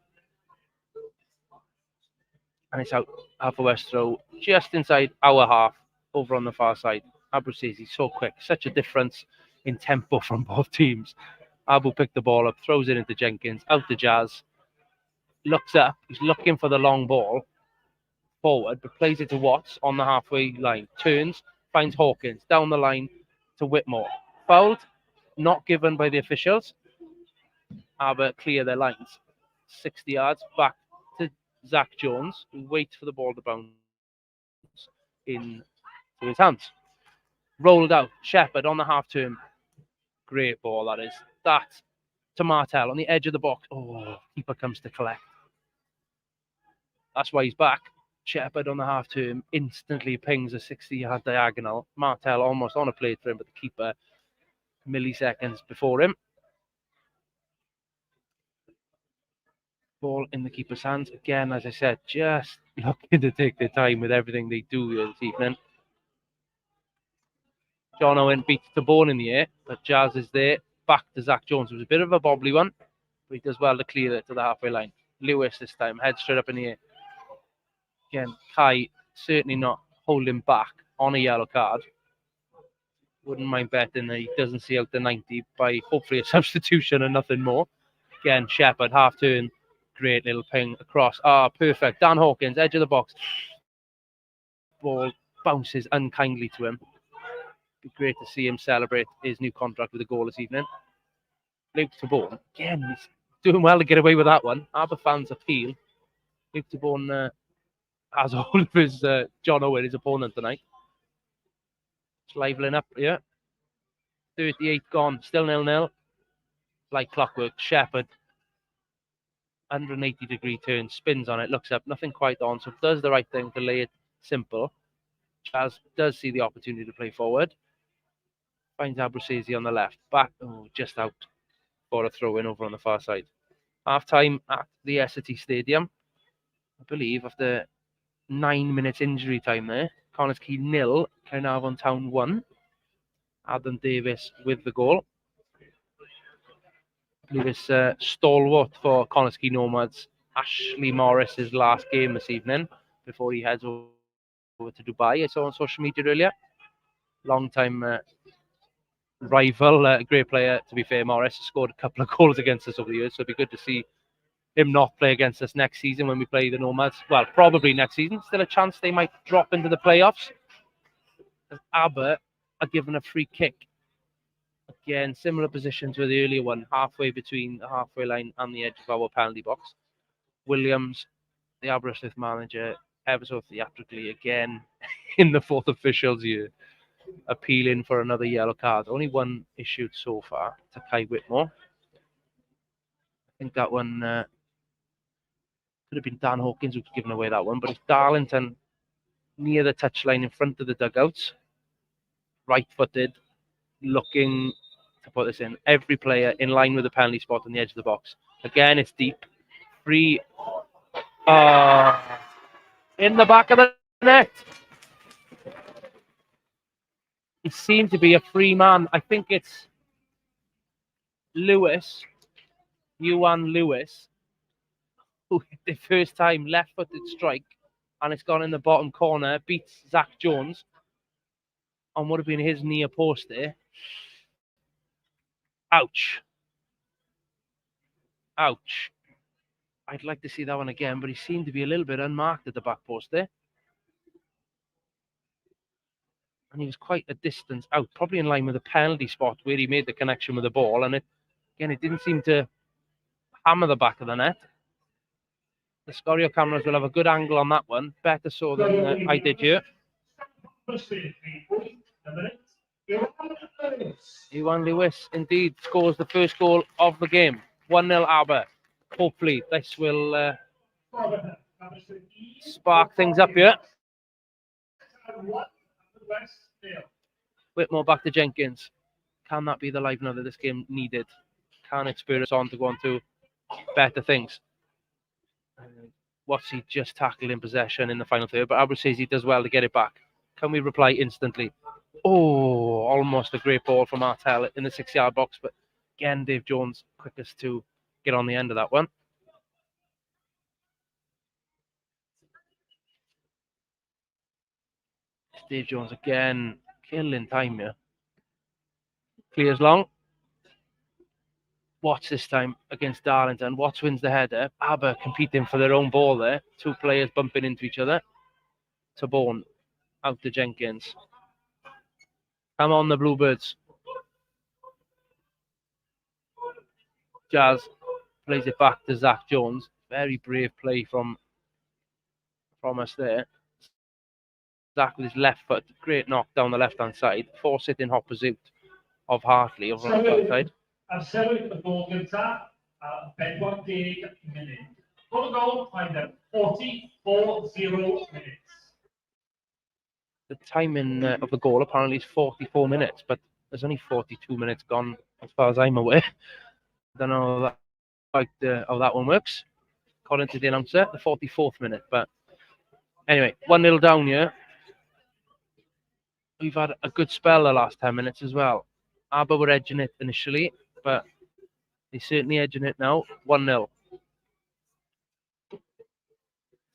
Speaker 1: And it's out. Haverfordwest throw just inside our half over on the far side. Aberystwyth is so quick. Such a difference in tempo from both teams. Abu picked the ball up, throws it into Jenkins, out to Jazz. Looks up. He's looking for the long ball forward, but plays it to Watts on the halfway line. Turns, finds Hawkins down the line to Whitmore. Fouled, not given by the officials. Aber clear their lines. 60 yards back to Zach Jones, who waits for the ball to bounce into his hands. Rolled out. Shepherd on the half turn. Great ball, that is. That to Martel on the edge of the box. Oh, keeper comes to collect. That's why he's back. Shepherd on the half turn instantly pings a 60-yard diagonal. Martel almost on a plate for him, but the keeper milliseconds before him. Ball in the keeper's hands. Again, as I said, just looking to take their time with everything they do here this evening. John Owen beats the ball in the air, but Jazz is there. Back to Zach Jones. It was a bit of a bobbly one, but he does well to clear it to the halfway line. Lewis this time, head straight up in the air. Again, Kai certainly not holding back on a yellow card. Wouldn't mind betting that he doesn't see out the 90 by hopefully a substitution and nothing more. Again, Shepherd, half turn. Great little ping across. Perfect. Dan Hawkins, edge of the box. Ball bounces unkindly to him. Be great to see him celebrate his new contract with a goal this evening. Luke Tabone, again, he's doing well to get away with that one. Aber fans appeal. Luke Tabone has hold of his John Owen, his opponent tonight. It's liveling up here. 38 gone, still 0-0. Like clockwork, Shepherd. 180-degree turn, spins on it, looks up, nothing quite on, so does the right thing to lay it simple. Jazz does see the opportunity to play forward. Finds Aberystwyth on the left. Back, just out for a throw-in over on the far side. Half-time at the Essity Stadium. I believe after 9 minutes injury time there. Connors Key 0, Caernarfon Town 1. Adam Davis with the goal. I believe it's stalwart for Connors Key Nomads. Ashley Morris's last game this evening before he heads over to Dubai. I saw on social media earlier. Long-time rival, great player, to be fair. Morris scored a couple of goals against us over the years, so it'd be good to see him not play against us next season when we play the Nomads. Well, probably next season. Still a chance they might drop into the playoffs. As Aber are given a free kick. Again, similar position to the earlier one, halfway between the halfway line and the edge of our penalty box. Williams, the Aberystwyth manager, ever so theatrically again in the fourth officials year, appealing for another yellow card. Only one issued so far to Kai Whitmore. I think that one could have been Dan Hawkins who's given away that one, but it's Darlington near the touchline in front of the dugouts, right-footed, looking to put this in. Every player in line with the penalty spot on the edge of the box. Again, it's deep. Free. In the back of the net. It seemed to be a free man. I think it's Lewis, Yuan Lewis, who the first time left-footed strike, and it's gone in the bottom corner, beats Zach Jones on what would have been his near post there. Ouch. Ouch. I'd like to see that one again, but he seemed to be a little bit unmarked at the back post there. And he was quite a distance out, probably in line with the penalty spot where he made the connection with the ball. And it didn't seem to hammer the back of the net. The Scorio cameras will have a good angle on that one, better so than I did here. Iwan Lewis indeed scores the first goal of the game. 1-0 Aber. Hopefully this will spark things up here. Whitmore back to Jenkins. Can that be the livener that this game needed? Can it spur us on to go on to better things? What's he just tackled in possession in the final third? But Aberystwyth says he does well to get it back. Can we reply instantly? Oh, almost a great ball from Martel in the 6-yard box. But again, Dave Jones quickest to get on the end of that one. Dave Jones again, killing time here. Clears long. Watts this time against Darlington. Watts wins the header. Aber competing for their own ball there. Two players bumping into each other. Tabone out to Jenkins. Come on, the Bluebirds. Jazz plays it back to Zach Jones. Very brave play from us there. Zach with his left foot. Great knock down the left-hand side. Force it in hot pursuit of Hartley over on the right side.
Speaker 2: Ar sefyll y gol gyntaf, 40 munud. Goal goal, time at 44:0 minutes.
Speaker 1: The timing of the goal apparently is 44 minutes, but there's only 42 minutes gone as far as I'm aware. I don't know how that one works. According to the announcer, the 44th minute. But anyway, 1-0 down here. We've had a good spell the last 10 minutes as well. Aber were edging it initially, but they're certainly edging it now. 1-0.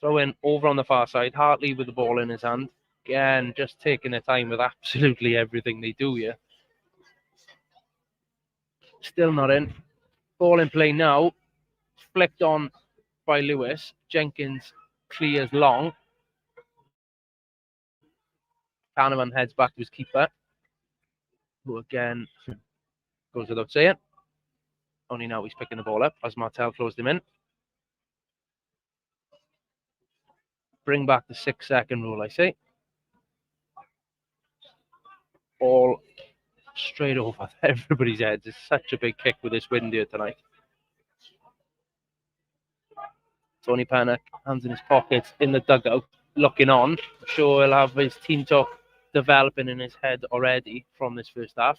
Speaker 1: Throw in over on the far side. Hartley with the ball in his hand. Again, just taking their time with absolutely everything they do here. Still not in. Ball in play now. Flicked on by Lewis. Jenkins clears long. Canavan heads back to his keeper, who again goes without saying. Only now he's picking the ball up as Martel closed him in. Bring back the 6-second rule, I say. Ball straight over everybody's heads. It's such a big kick with this wind here tonight. Tony Pennock, hands in his pockets in the dugout, looking on. I'm sure he'll have his team talk developing in his head already from this first half.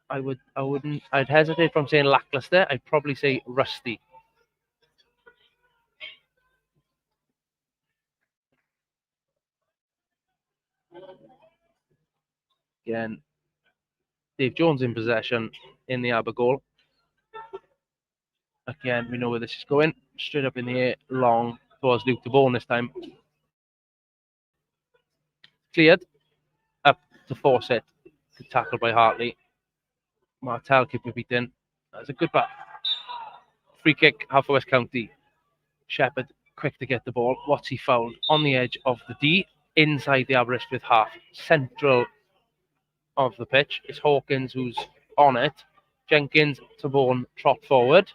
Speaker 1: I'd hesitate from saying lackluster. I'd probably say rusty. Again, Dave Jones in possession in the Aber goal. Again, we know where this is going. Straight up in the air, long towards Luke Tabone this time. Cleared. Up to force it. Good tackle by Hartley. Martel keep beaten. That's a good back. Free kick, Haverfordwest County. Shepherd quick to get the ball. What's he fouled? On the edge of the D, inside the Aberystwyth half. Central of the pitch. It's Hawkins who's on it. Jenkins, Tabone, trot forward.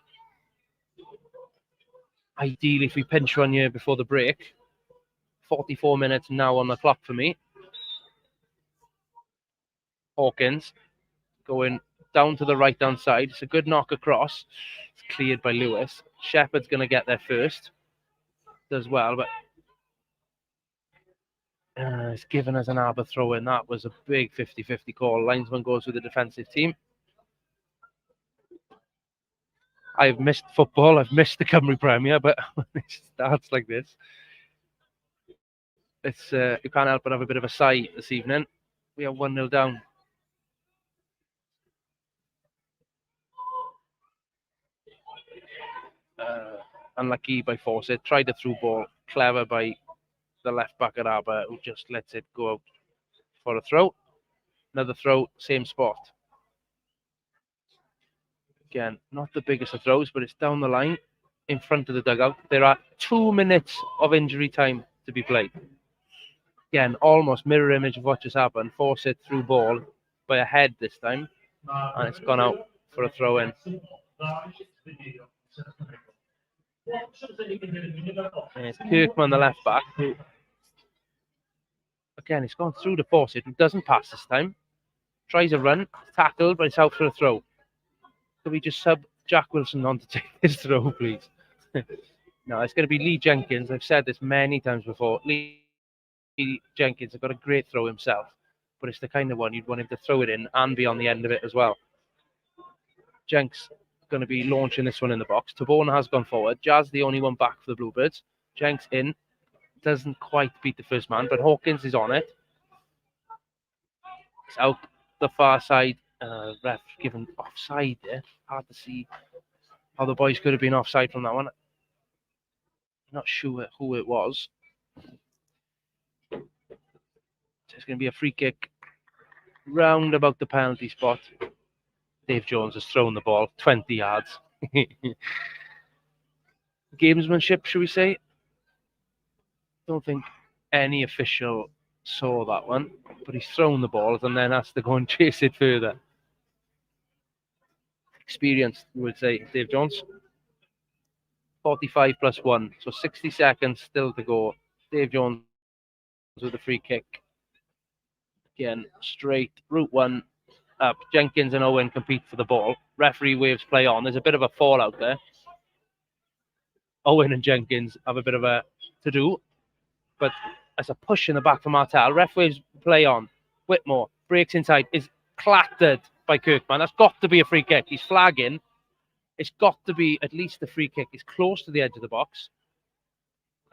Speaker 1: Ideally, if we pinch one here before the break. 44 minutes now on the clock for me. Hawkins going down to the right-hand side. It's a good knock across. It's cleared by Lewis. Shepherd's going to get there first. Does well, but it's given us an Aber throw in. That was a big 50-50 call. Linesman goes with the defensive team. I've missed football. I've missed the Cymru Premier, but when it starts like this, it's you can't help but have a bit of a sigh this evening. We are 1-0 down. Unlucky by Fawcett. Tried a through ball. Clever by the left back at Aber, who just lets it go out for a throw. Another throw, same spot. Again, not the biggest of throws, but it's down the line in front of the dugout. There are 2 minutes of injury time to be played. Again, almost mirror image of what just happened. Force it through ball by a head this time, and it's gone out for a throw in. And it's Kirkman, the left back, who, again, he's gone through to force it, who doesn't pass this time. Tries a run, tackled, but it's out for a throw. Could we just sub Jack Wilson on to take this throw, please? No, it's going to be Lee Jenkins. I've said this many times before. Lee Jenkins has got a great throw himself, but it's the kind of one you'd want him to throw it in and be on the end of it as well. Jenks going to be launching this one in the box. Tabona has gone forward. Jazz the only one back for the Bluebirds. Jenks in. Doesn't quite beat the first man, but Hawkins is on it. It's out the far side. Ref given offside there. Hard to see how the boys could have been offside from that one. Not sure who it was. So it's going to be a free kick round about the penalty spot. Dave Jones has thrown the ball 20 yards. Gamesmanship, should we say? Don't think any official saw that one, but he's thrown the balls and then has to go and chase it further. Experienced, we would say, Dave Jones. 45 plus 1, so 60 seconds still to go. Dave Jones with a free kick. Again, straight, route 1 up. Jenkins and Owen compete for the ball. Referee waves play on. There's a bit of a fallout there. Owen and Jenkins have a bit of a to-do, but as a push in the back from Martel, ref waves play on. Whitmore breaks inside, is clattered by Kirkman. That's got to be a free kick. He's flagging. It's got to be at least a free kick. It's close to the edge of the box.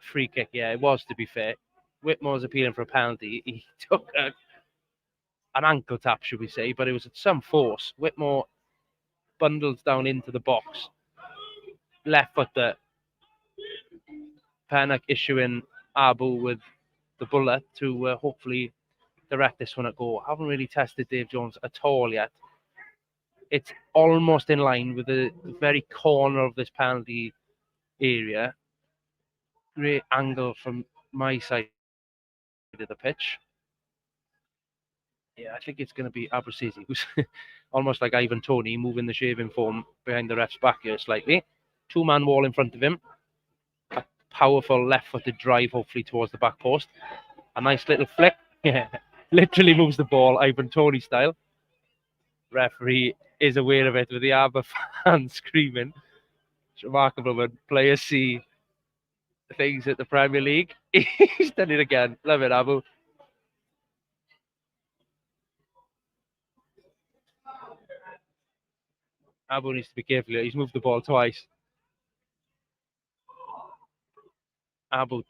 Speaker 1: Free kick, yeah, it was, to be fair. Whitmore's appealing for a penalty. He took an ankle tap, should we say, but it was at some force. Whitmore bundles down into the box. Left foot there. Pennock issuing Abu with the bullet to hopefully direct this one at goal. Haven't really tested Dave Jones at all yet. It's almost in line with the very corner of this penalty area. Great angle from my side of the pitch. Yeah, I think it's going to be Aberystwyth, who's almost like Ivan Toney, moving the shaving foam behind the ref's back here slightly. 2-man wall in front of him. A powerful left-footed drive, hopefully, towards the back post. A nice little flick. Yeah, literally moves the ball, Ivan Toney style. Referee is aware of it with the Aber fans screaming. It's remarkable when players see things at the Premier League. He's done it again. Love it, Abu. Abu needs to be careful here. He's moved the ball twice. Abu,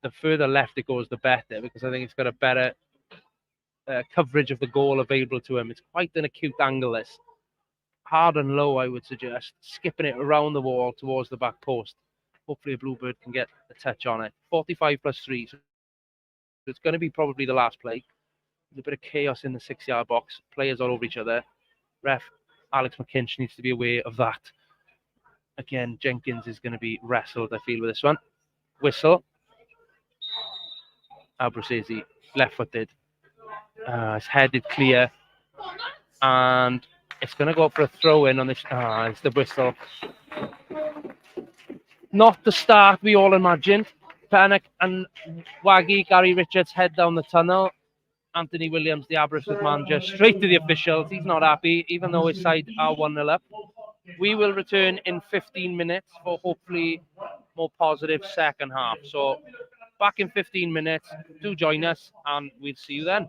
Speaker 1: the further left it goes, the better, because I think it's got a better coverage of the goal available to him. It's quite an acute angle, this. Hard and low, I would suggest. Skipping it around the wall towards the back post. Hopefully a Bluebird can get a touch on it. 45 plus 3. So it's going to be probably the last play. There's a bit of chaos in the 6-yard box. Players all over each other. Ref Alex McKinch needs to be aware of that. Again, Jenkins is going to be wrestled, I feel, with this one. Whistle. Aberystwyth, left-footed. It's headed clear. And it's going to go for a throw-in on this. It's the whistle. Not the start we all imagined. Pennock and Waggy, Gary Richards head down the tunnel. Anthony Williams, the Aberystwyth manager, straight to the officials. He's not happy, even though his side are 1-0 up. We will return in 15 minutes for hopefully more positive second half. So back in 15 minutes. Do join us, and we'll see you then.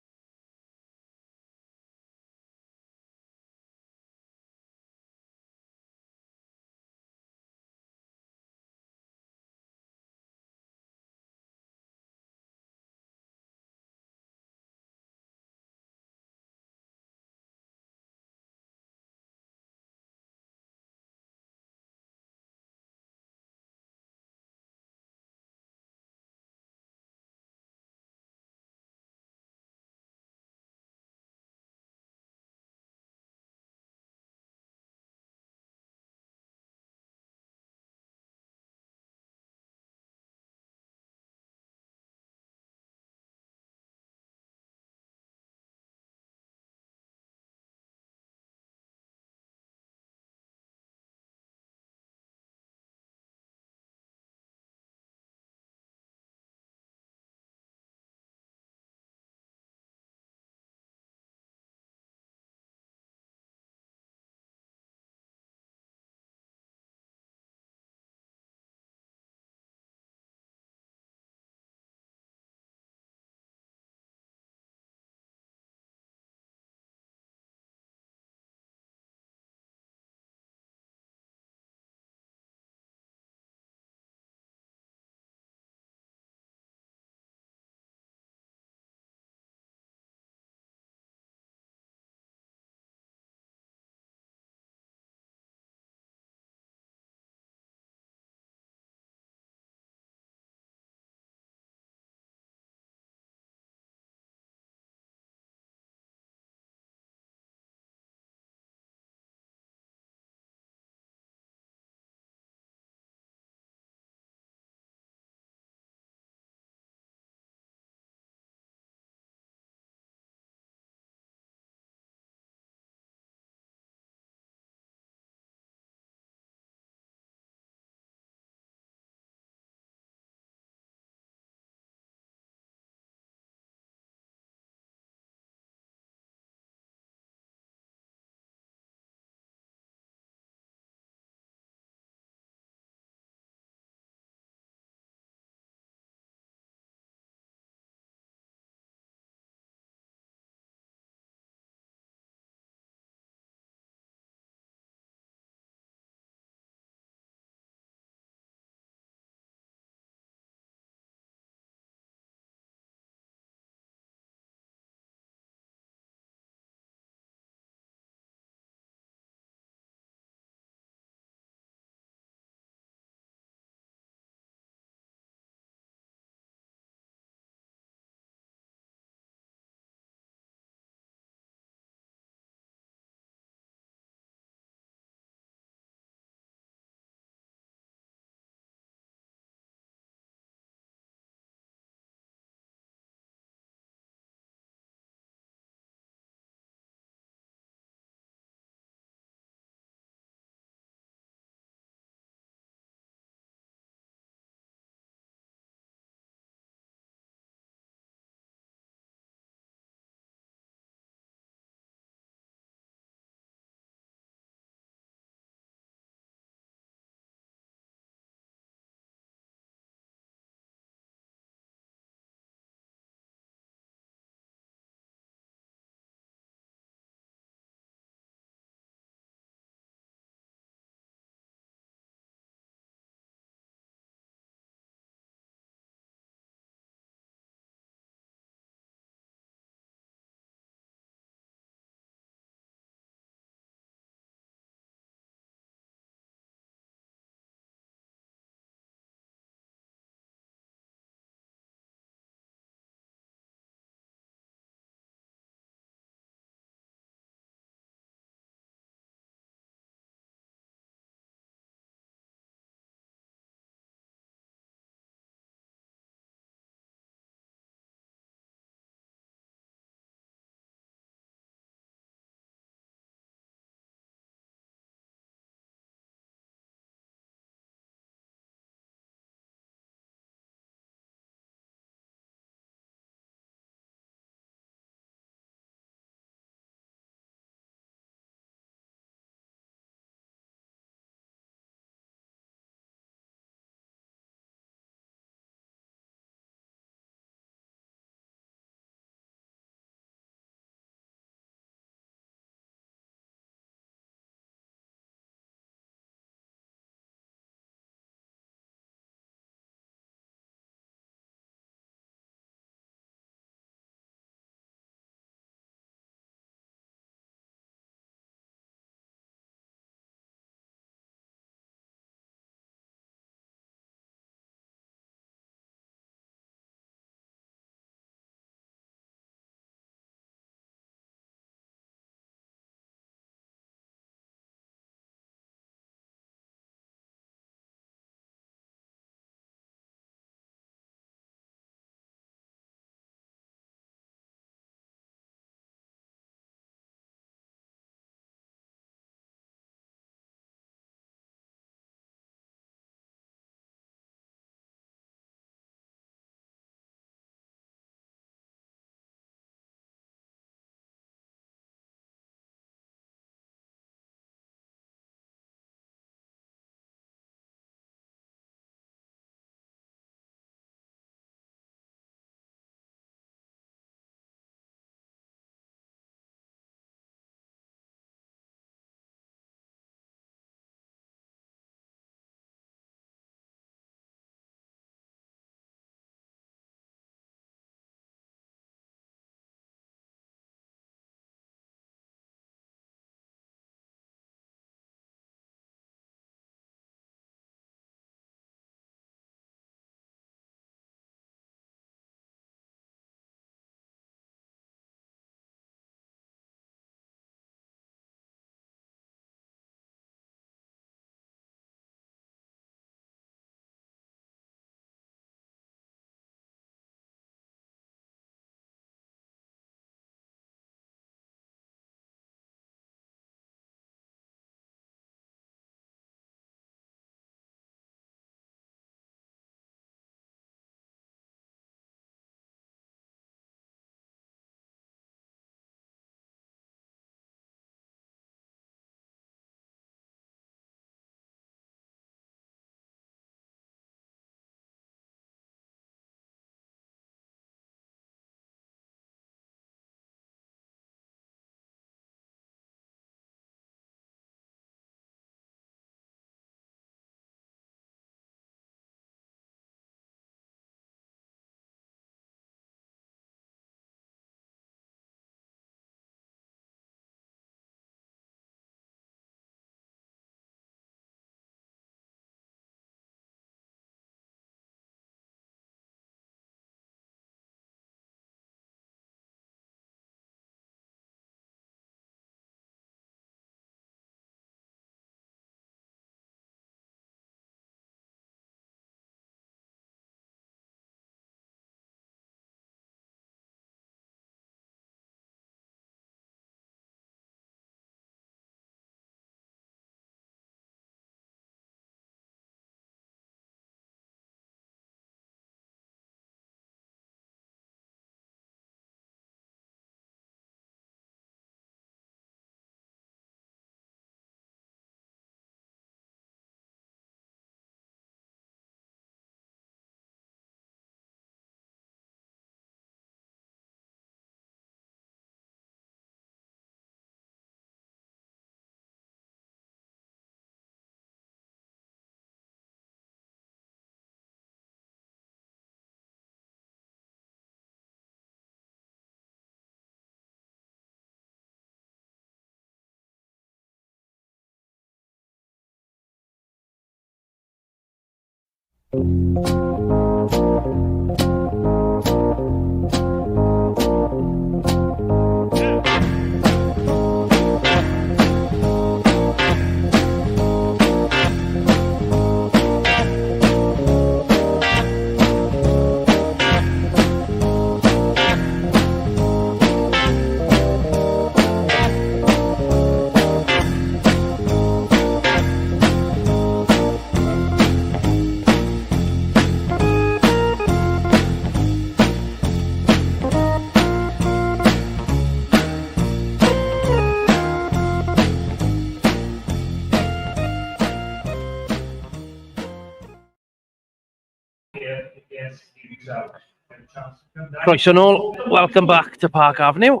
Speaker 2: Croeso nôl, welcome back to Park Avenue,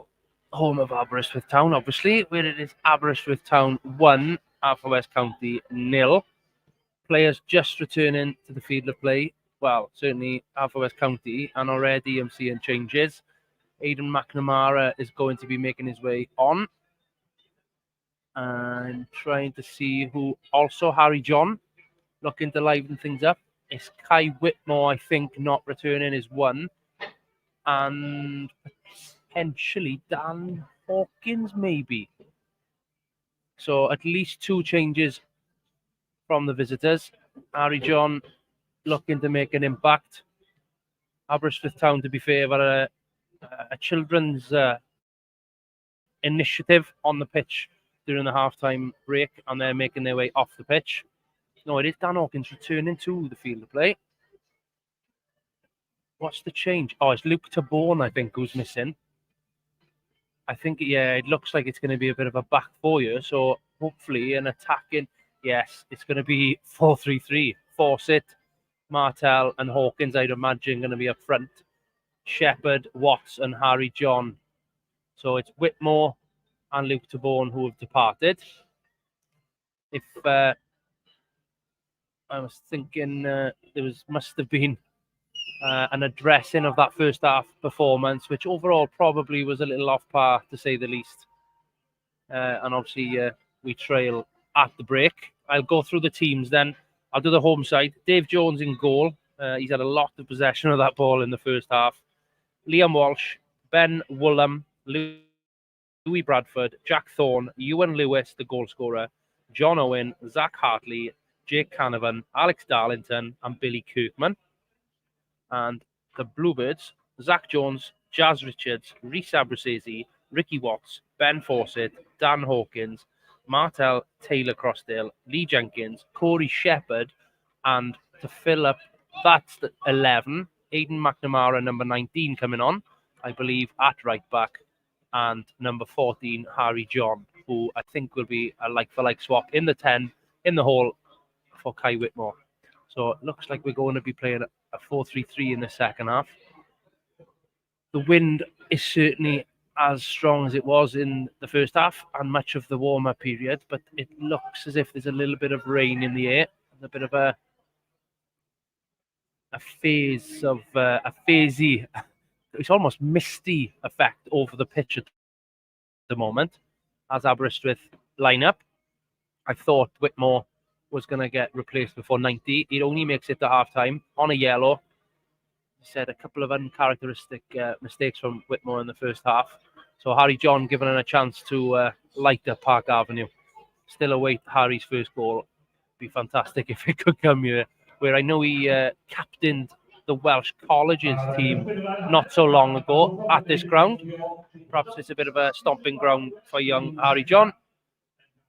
Speaker 2: home of Aberystwyth Town, obviously, where it is Aberystwyth Town 1, Haverfordwest County 0. Players just returning to the field of play. Well, certainly Haverfordwest County, and already I'm seeing changes. Aidan McNamara is going to be making his way on. And trying to see who, also Harry John, looking to liven things up. It's Kai Whitmore, I think, not returning is one. And potentially Dan Hawkins, maybe. So at least two changes from the visitors. Harry John looking to make an impact. Aberystwyth Town, to be fair, were a children's initiative on the pitch during the half-time break, and they're making their way off the pitch. No, it is Dan Hawkins returning to the field of play. What's the change? Oh, it's Luke Taborn, I think, who's missing. I think, yeah, it looks like it's going to be a bit of a back four here. So hopefully an attacking, yes, it's going to be 4-3-3. Fawcett, Martel and Hawkins, I'd imagine, going to be up front. Shepherd, Watts and Harry John. So it's Whitmore and Luke Taborn who have departed. If I was thinking must have been an addressing of that first half performance, which overall probably was a little off par, to say the least. And obviously we trail at the break. I'll go through the teams then. I'll do the home side. Dave Jones in goal. He's had a lot of possession of that ball in the first half. Liam Walsh, Ben Woolham, Louis Bradford, Jack Thorne, Ewan Lewis, the goal scorer, John Owen, Zach Hartley, Jake Canavan, Alex Darlington, and Billy Kirkman. And the Bluebirds, Zach Jones, Jazz Richards, Rhys Abrasese, Ricky Watts, Ben Fawcett, Dan Hawkins, Martel Taylor Crossdale, Lee Jenkins, Corey Shepherd, and to fill up, that's the 11, Aidan McNamara, number 19, coming on, I believe, at right back, and number 14, Harry John, who I think will be a like-for-like swap in the 10, in the hole for Kai Whitmore. So it looks like we're going to be playing a 4-3-3 in the second half. The wind is certainly as strong as it was in the first half and much of the warmer period, but it looks as if there's a little bit of rain in the air, a bit of a phasey, it's almost misty effect over the pitch at the moment as Aberystwyth line up. I thought Whitmore was going to get replaced before 90. It only makes it to half-time on a yellow. He said a couple of uncharacteristic mistakes from Whitmore in the first half. So Harry John given him a chance to light up Park Avenue. Still await Harry's first goal. Be fantastic if it could come here, where I know he captained the Welsh Colleges team not so long ago at this ground. Perhaps it's a bit of a stomping ground for young Harry John.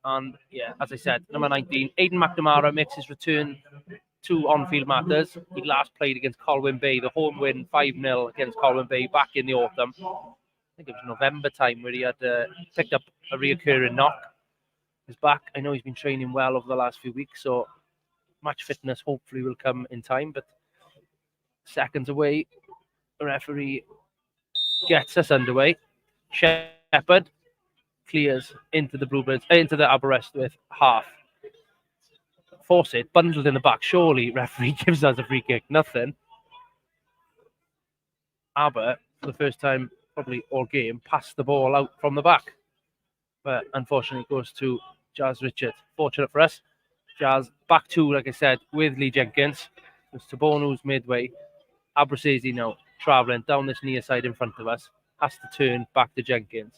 Speaker 2: And yeah, as I said, number 19, Aidan McNamara makes his return to on-field matters. He last played against Colwyn Bay, the home win 5-0 against Colwyn Bay back in the autumn. I think it was November time where he had picked up a reoccurring knock. He's back. I know he's been training well over the last few weeks, so match fitness hopefully will come in time. But seconds away, the referee gets us underway. Shepherd clears into the Bluebirds, into the Aberystwyth half. Fawcett bundled in the back. Surely referee gives us a free kick. Nothing. Aber, for the first time probably all game, passed the ball out from the back. But unfortunately it goes to Jazz Richards. Fortunate for us. Jazz back to, like I said, with Lee Jenkins. It's Tabonu's midway. Aberystwyth now travelling down this near side in front of us. Has to turn back to Jenkins.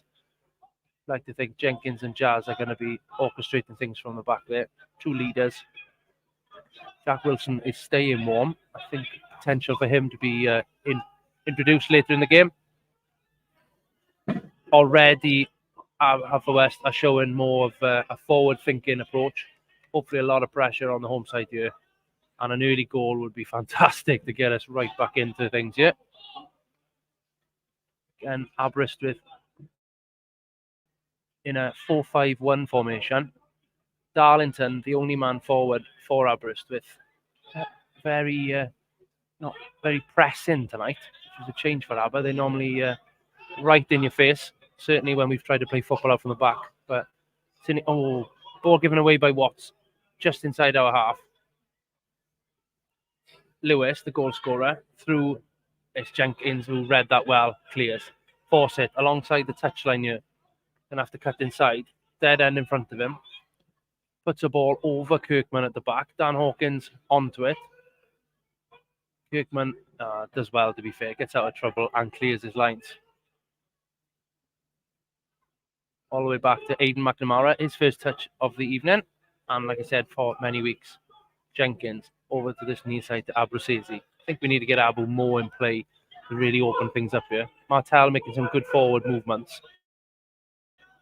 Speaker 2: Like to think Jenkins and Jazz are going to be orchestrating things from the back there. Two leaders. Jack Wilson is staying warm. I think potential for him to be introduced later in the game. Already, Haverfordwest are showing more of a forward-thinking approach. Hopefully, a lot of pressure on the home side here. And an early goal would be fantastic to get us right back into things here. Again, Aberystwyth in a 4-5-1 formation. Darlington, the only man forward for Aberystwyth. Not very pressing tonight, which is a change for Aber. They're normally right in your face, certainly when we've tried to play football out from the back. But ball given away by Watts, just inside our half. Lewis, the goal scorer, through. It's Jenkins who read that well, clears. Force it alongside the touchline here. Gonna have to cut inside. Dead end in front of him. Puts a ball over Kirkman at the back. Dan Hawkins onto it. Kirkman does well, to be fair. Gets out of trouble and clears his lines. All the way back to Aidan McNamara, his first touch of the evening. And like I said, for many weeks, Jenkins over to this near side to Aberystwyth. I think we need to get Abu more in play to really open things up here. Martel making some good forward movements.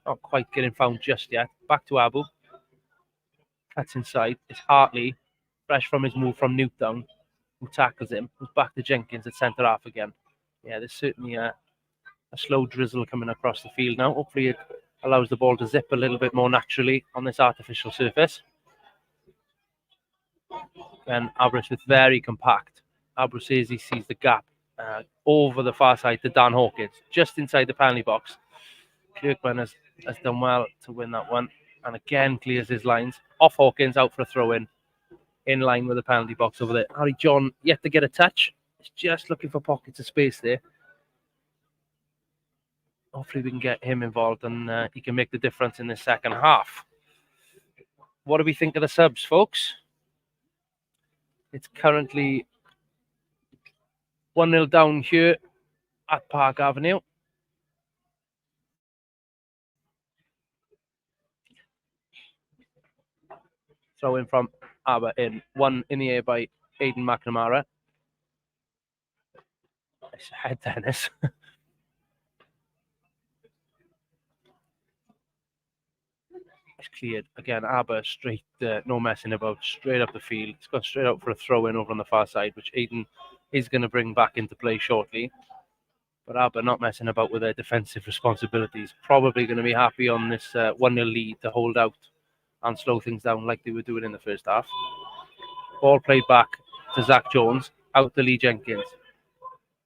Speaker 2: Not quite getting found just yet. Back to Abu. Cuts inside. It's Hartley, fresh from his move from Newtown, who tackles him. Who's back to Jenkins at centre half again. Yeah, there's certainly a slow drizzle coming across the field now. Hopefully it allows the ball to zip a little bit more naturally on this artificial surface. And Aberystwyth very compact. Aberystwyth sees the gap over the far side to Dan Hawkins, just inside the penalty box. Kirkman has done well to win that one, and again clears his lines. Off Hawkins, out for a throw-in, in line with the penalty box over there. Harry John yet to get a touch. He's just looking for pockets of space there. Hopefully we can get him involved and he can make the difference in the second half. What do we think of the subs, folks? It's currently 1-0 down here at Park Avenue. Throw in from Aber in. One in the air by Aidan McNamara. Nice head, Dennis. It's cleared. Again, Aber straight, no messing about, straight up the field. It's gone straight out for a throw-in over on the far side, which Aidan is going to bring back into play shortly. But Aber not messing about with their defensive responsibilities. Probably going to be happy on this 1-0 lead to hold out and slow things down like they were doing in the first half. Ball played back to Zach Jones, out to Lee Jenkins.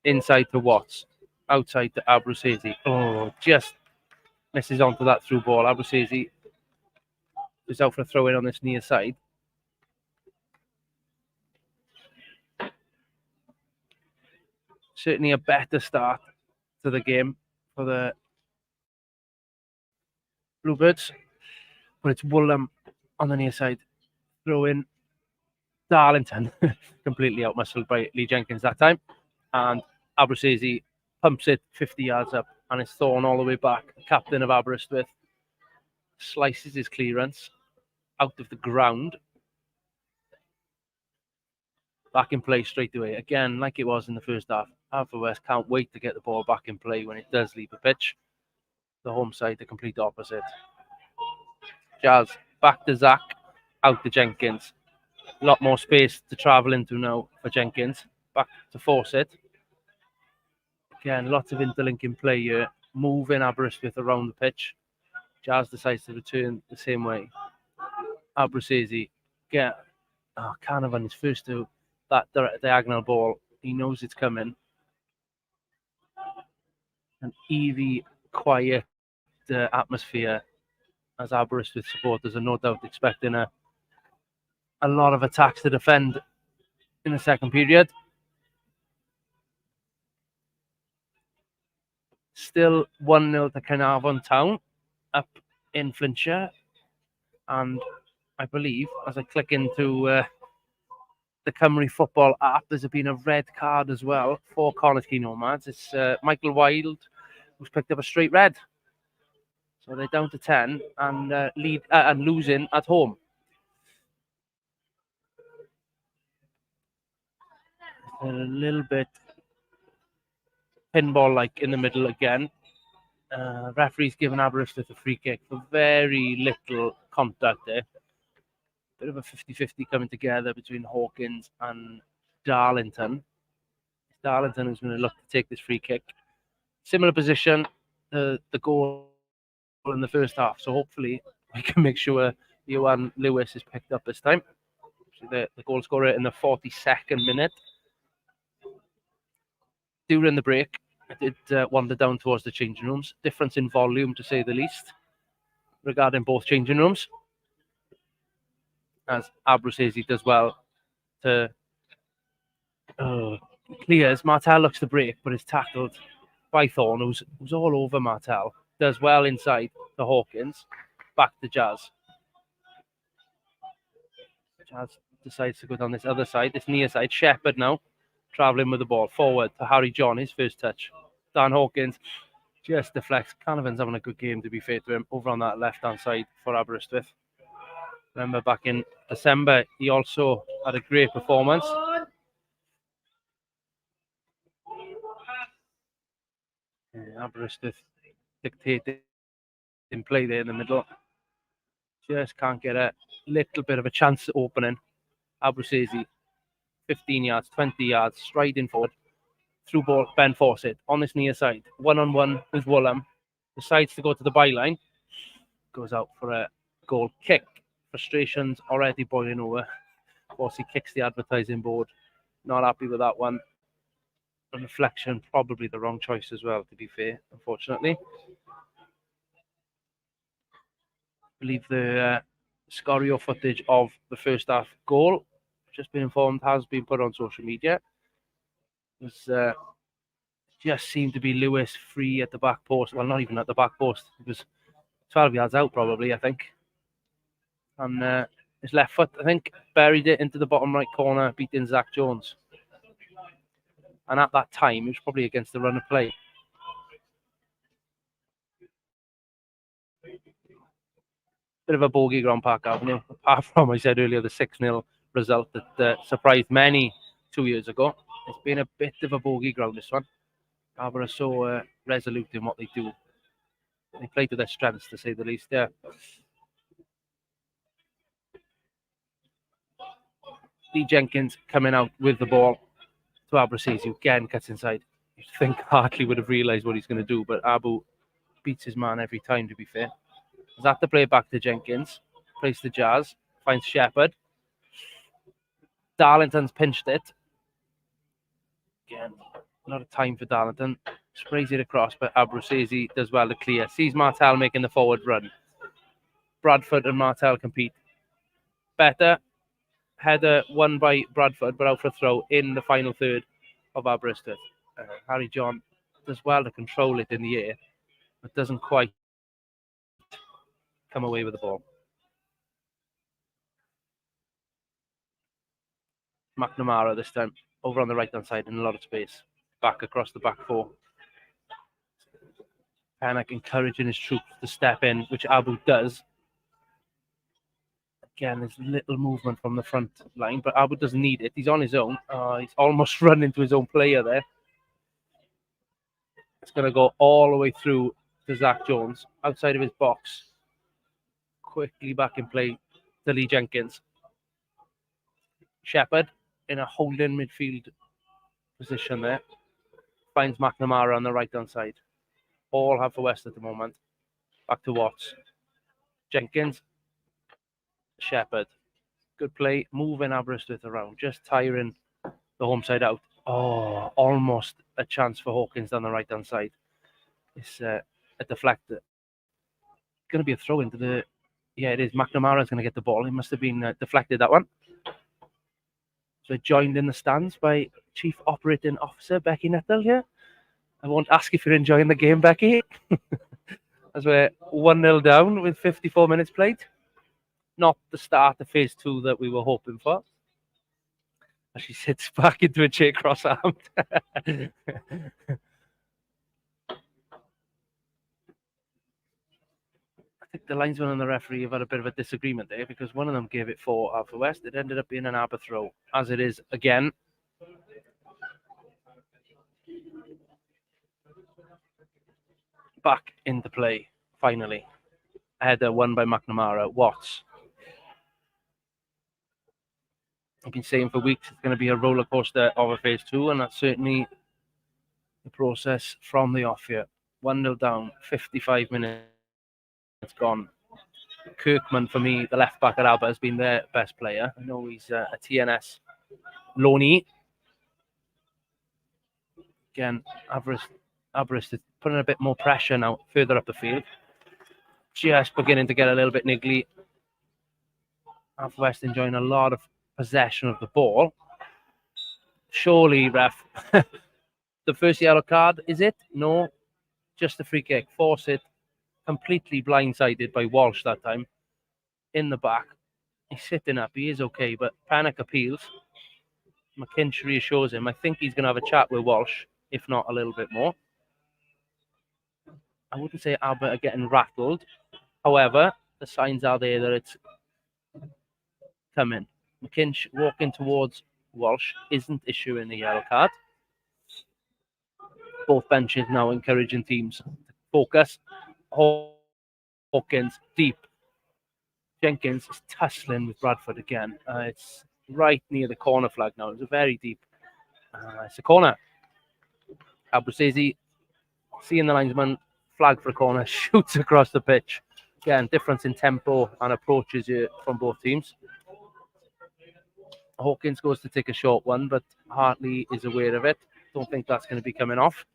Speaker 2: Inside to Watts, outside to Aberystwyth. Oh, just misses onto that through ball. Aberystwyth is out for a throw-in on this near side. Certainly a better start to the game for the Bluebirds. But it's Woolham on the near side. Throw-in. Darlington completely outmuscled by Lee Jenkins that time. And Aberystwyth pumps it 50 yards up and it's thrown all the way back. The captain of Aberystwyth slices his clearance out of the ground. Back in play straight away. Again, like it was in the first half. Haverfordwest can't wait to get the ball back in play when it does leave the pitch. The home side, the complete opposite. Jazz back to Zach, out to Jenkins. A lot more space to travel into now for Jenkins. Back to Fawcett. Again, lots of interlinking play here. Moving Aberystwyth around the pitch. Jazz decides to return the same way. Aberystwyth Canavan is first to that diagonal ball. He knows it's coming. An eerie, quiet atmosphere as Aberystwyth supporters are no doubt expecting a lot of attacks to defend in the second period. Still 1-0 to Carnarvon Town up in Flintshire. And I believe, as I click into
Speaker 1: the Cymru football app, there's been a red card as well for Connacht Nomads. It's Michael Wilde who's picked up a straight red. So they're down to 10 and losing at home. A little bit pinball-like in the middle again. Referee's given Aberystwyth a free kick for very little contact there. Bit of a 50-50 coming together between Hawkins and Darlington. Darlington who's going to look to take this free kick. Similar position, the goal in the first half. So hopefully we can make sure Johan Lewis is picked up this time. So the goal scorer in the 42nd minute. During the break, I did wander down towards the changing rooms. Difference in volume, to say the least, regarding both changing rooms. As Aberystwyth does well to clears. Martel looks to break, but is tackled by Thorne, who's all over Martel. Does well inside the Hawkins. Back to Jazz. Jazz decides to go down this other side, this near side. Shepherd now travelling with the ball forward to Harry John, his first touch. Dan Hawkins just deflects. Canavan's having a good game, to be fair to him, over on that left-hand side for Aberystwyth. Remember back in December, he also had a great performance. Aberystwyth dictated in play there in the middle. Just can't get a little bit of a chance opening. Aberystwyth, 15 yards, 20 yards, striding forward. Through ball, Ben Fawcett on this near side. One-on-one with Woolham. Decides to go to the byline. Goes out for a goal kick. Frustrations already boiling over. Fawcett kicks the advertising board. Not happy with that one. On reflection, probably the wrong choice as well, to be fair, unfortunately. I believe the Scorio footage of the first half goal, just been informed, has been put on social media. It was just seemed to be Lewis free at the back post. Well, not even at the back post. It was 12 yards out, probably, I think. And his left foot, I think, buried it into the bottom right corner, beating Zach Jones. And at that time, he was probably against the run of play. Bit of a bogey ground, Park Avenue. Apart from, I said earlier, the 6-0 result that surprised many 2 years ago. It's been a bit of a bogey ground, this one. Aber are so resolute in what they do. They play to their strengths, to say the least, yeah. Lee Jenkins coming out with the ball to Aberystwyth, who again cuts inside. You'd think Hartley would have realised what he's going to do, but Abu beats his man every time, to be fair. He's at the play back to Jenkins. Plays to Jazz. Finds Shepherd. Darlington's pinched it. Again, a lot of time for Darlington. Sprays it across, but Aberystwyth does well to clear. Sees Martel making the forward run. Bradford and Martel compete. Better. Header won by Bradford, but out for a throw in the final third of Aberystwyth. Harry John does well to control it in the air, but doesn't quite come away with the ball. McNamara this time, over on the right-hand side in a lot of space. Back across the back four. Panic encouraging his troops to step in, which Abu does. Again, there's little movement from the front line, but Abu doesn't need it. He's on his own. He's almost run into his own player there. It's going to go all the way through to Zach Jones, outside of his box. Quickly back in play to Lee Jenkins. Shepherd in a holding midfield position there. Finds McNamara on the right-hand side. All Haverfordwest at the moment. Back to Watts. Jenkins. Shepherd. Good play. Moving Aberystwyth around. Just tiring the home side out. Oh, almost a chance for Hawkins down the right-hand side. It's a deflector. Going to be a throw into the... Yeah, it is. McNamara's going to get the ball. It must have been deflected, that one. So joined in the stands by Chief Operating Officer Becky Nuttall here. I won't ask if you're enjoying the game, Becky. As we're 1-0 down with 54 minutes played. Not the start of phase 2 that we were hoping for. She sits back into a chair cross-armed. I think the linesman and the referee have had a bit of a disagreement there because one of them gave it for Haverfordwest. It ended up being an Aber throw, as it is again. Back into play, finally. A header won by McNamara. Watts. I've been saying for weeks it's going to be a roller coaster of a phase 2, and that's certainly the process from the off here. 1-0 down, 55 minutes gone. Kirkman, for me, the left back at Alba, has been their best player. I know he's a TNS loanee. Again, Aberystwyth is putting a bit more pressure now further up the field. Just beginning to get a little bit niggly. Haverfordwest enjoying a lot of possession of the ball. Surely, ref, the first yellow card, is it? No, just a free kick. Force it. Completely blindsided by Walsh that time. In the back. He's sitting up. He is okay, but Panic appeals. McKinch reassures him. I think he's going to have a chat with Walsh, if not a little bit more. I wouldn't say Aber are getting rattled. However, the signs are there that it's coming. McKinch walking towards Walsh isn't issuing the yellow card. Both benches now encouraging teams to focus. Hawkins deep. Jenkins is tussling with Bradford again. It's right near the corner flag now. It's a very deep. It's a corner. Abruzzi, seeing the linesman, flag for a corner, shoots across the pitch. Again, difference in tempo and approaches here from both teams. Hawkins goes to take a short one, but Hartley is aware of it. Don't think that's going to be coming off.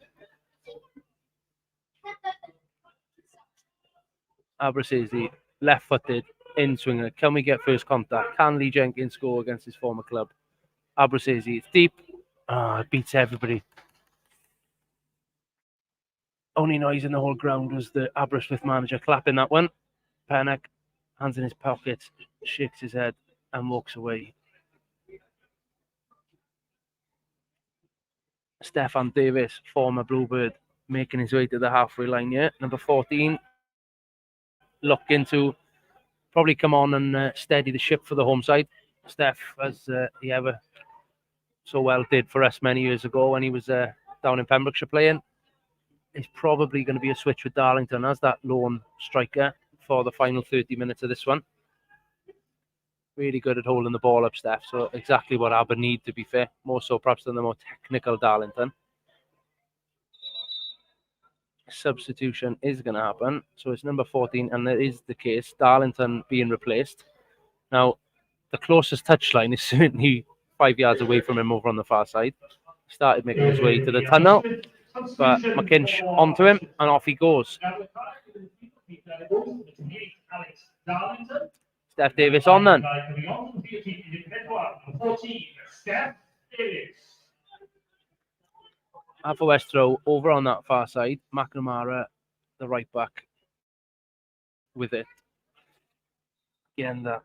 Speaker 1: Abruzzi, left-footed, in-swinger. Can we get first contact? Can Lee Jenkins score against his former club? Abruzzi, it's deep. It beats everybody. Only noise in the whole ground was the Aberystwyth manager clapping that one. Panic, hands in his pockets, shakes his head and walks away. Stefan Davis, former Bluebird, making his way to the halfway line here. Number 14, looking to probably come on and steady the ship for the home side. Steph, as he ever so well did for us many years ago when he was down in Pembrokeshire playing. It's probably going to be a switch with Darlington as that lone striker for the final 30 minutes of this one. Really good at holding the ball up, Steph. So exactly what Aber need, to be fair. More so perhaps than the more technical Darlington. Substitution is going to happen. So it's number 14, and that is the case. Darlington being replaced. Now, the closest touchline is certainly 5 yards away from him over on the far side. Started making his way to the tunnel. But McKinch onto him, and off he goes. Steph Davis on then. Haverfordwest throw over on that far side. McNamara, the right back, with it. Again, that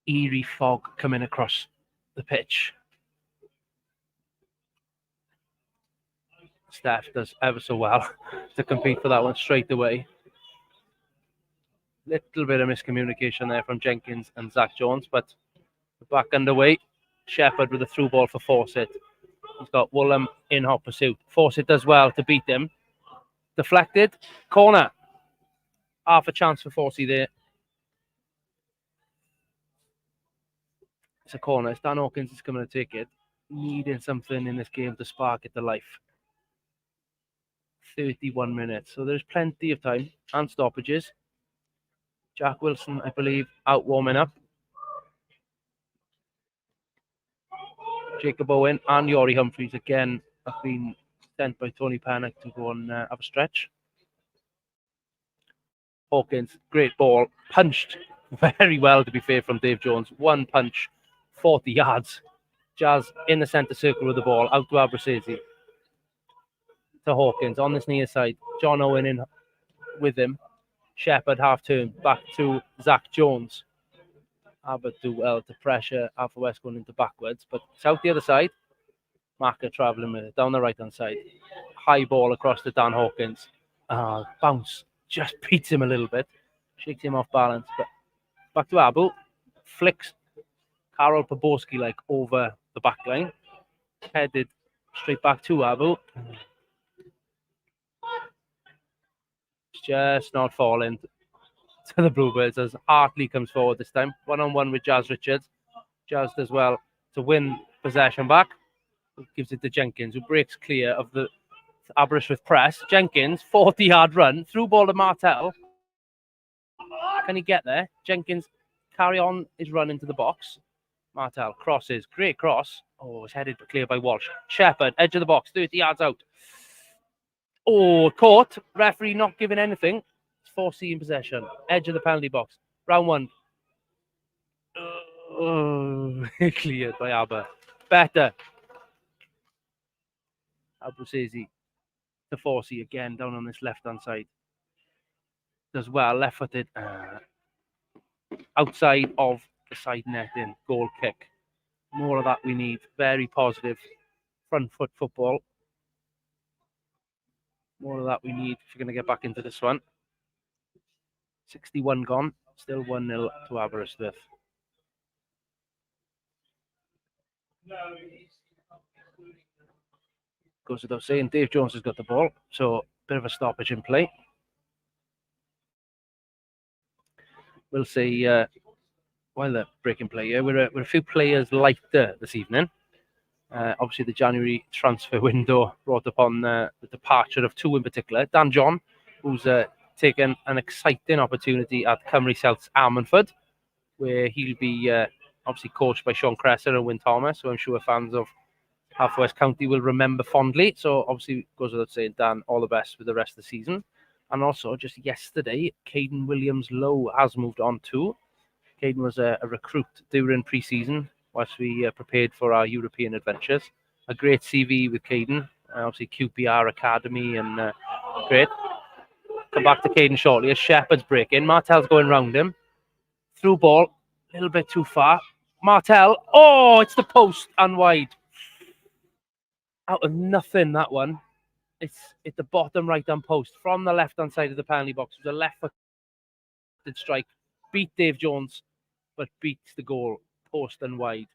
Speaker 1: eerie fog coming across the pitch. Steph does ever so well to compete for that one straight away. Little bit of miscommunication there from Jenkins and Zach Jones, but back underway. Shepherd with a through ball for Fawcett. He's got Woolham in hot pursuit. Fawcett does well to beat him. Deflected. Corner. Half a chance for Fawcett there. It's a corner. It's Dan Hawkins is coming to take it. Needing something in this game to spark it to life. 31 minutes. So there's plenty of time and stoppages. Jack Wilson, I believe, out warming up. Jacob Owen and Yori Humphreys again have been sent by Tony Panic to go and have a stretch. Hawkins, great ball. Punched very well, to be fair, from Dave Jones. One punch, 40 yards. Jazz in the centre circle with the ball. Out to Abruzzi. To Hawkins on this near side. John Owen in with him. Shepherd half turn back to Zach Jones. Aber do well to pressure Haverfordwest going into backwards, but it's out the other side. Maka travelling with it down the right-hand side. High ball across to Dan Hawkins. Bounce just beats him a little bit. Shakes him off balance, but back to Abu. Flicks Karol Poborski like over the back line. Headed straight back to Abu. It's just not falling to the Bluebirds as Hartley comes forward this time. One-on-one with Jazz Richards. Jazz does well to win possession back. Gives it to Jenkins, who breaks clear of the Aberystwyth press. Jenkins, 40-yard run, through ball to Martel. Can he get there? Jenkins carry on his run into the box. Martel crosses, great cross. Oh, it's headed clear by Walsh. Shepherd, edge of the box, 30 yards out. Oh, caught. Referee not giving anything. It's 4C in possession. Edge of the penalty box. Round one. Cleared by Aber. Better. Abruzesi to 4C again down on this left-hand side. Does well, left-footed. Outside of the side netting. Goal kick. More of that we need. Very positive front foot football. More of that we need if you're going to get back into this one. 61 gone. Still 1-0 to Aberystwyth. Goes without saying, Dave Jones has got the ball, so a bit of a stoppage in play. We'll see while they're breaking play here, we're a few players lighter this evening. Obviously, the January transfer window brought upon the departure of two in particular. Dan John, who's taken an exciting opportunity at Cymru South's Ammanford, where he'll be obviously coached by Sean Cresser and Wyn Thomas, who I'm sure fans of Haverfordwest County will remember fondly. So obviously goes without saying, Dan, all the best with the rest of the season. And also just yesterday, Caden Williams-Lowe has moved on too. Caden was a recruit during pre-season whilst we prepared for our European adventures. A great CV with Caden, obviously QPR Academy and great. Come back to Caden shortly as Shepherd's breaking. Martel's going round him. Through ball, a little bit too far. Martel, oh, it's the post and wide. Out of nothing, that one. It's at the bottom right-hand post from the left-hand side of the penalty box. It was a left-footed strike. Beat Dave Jones, but beats the goal. Post and wide.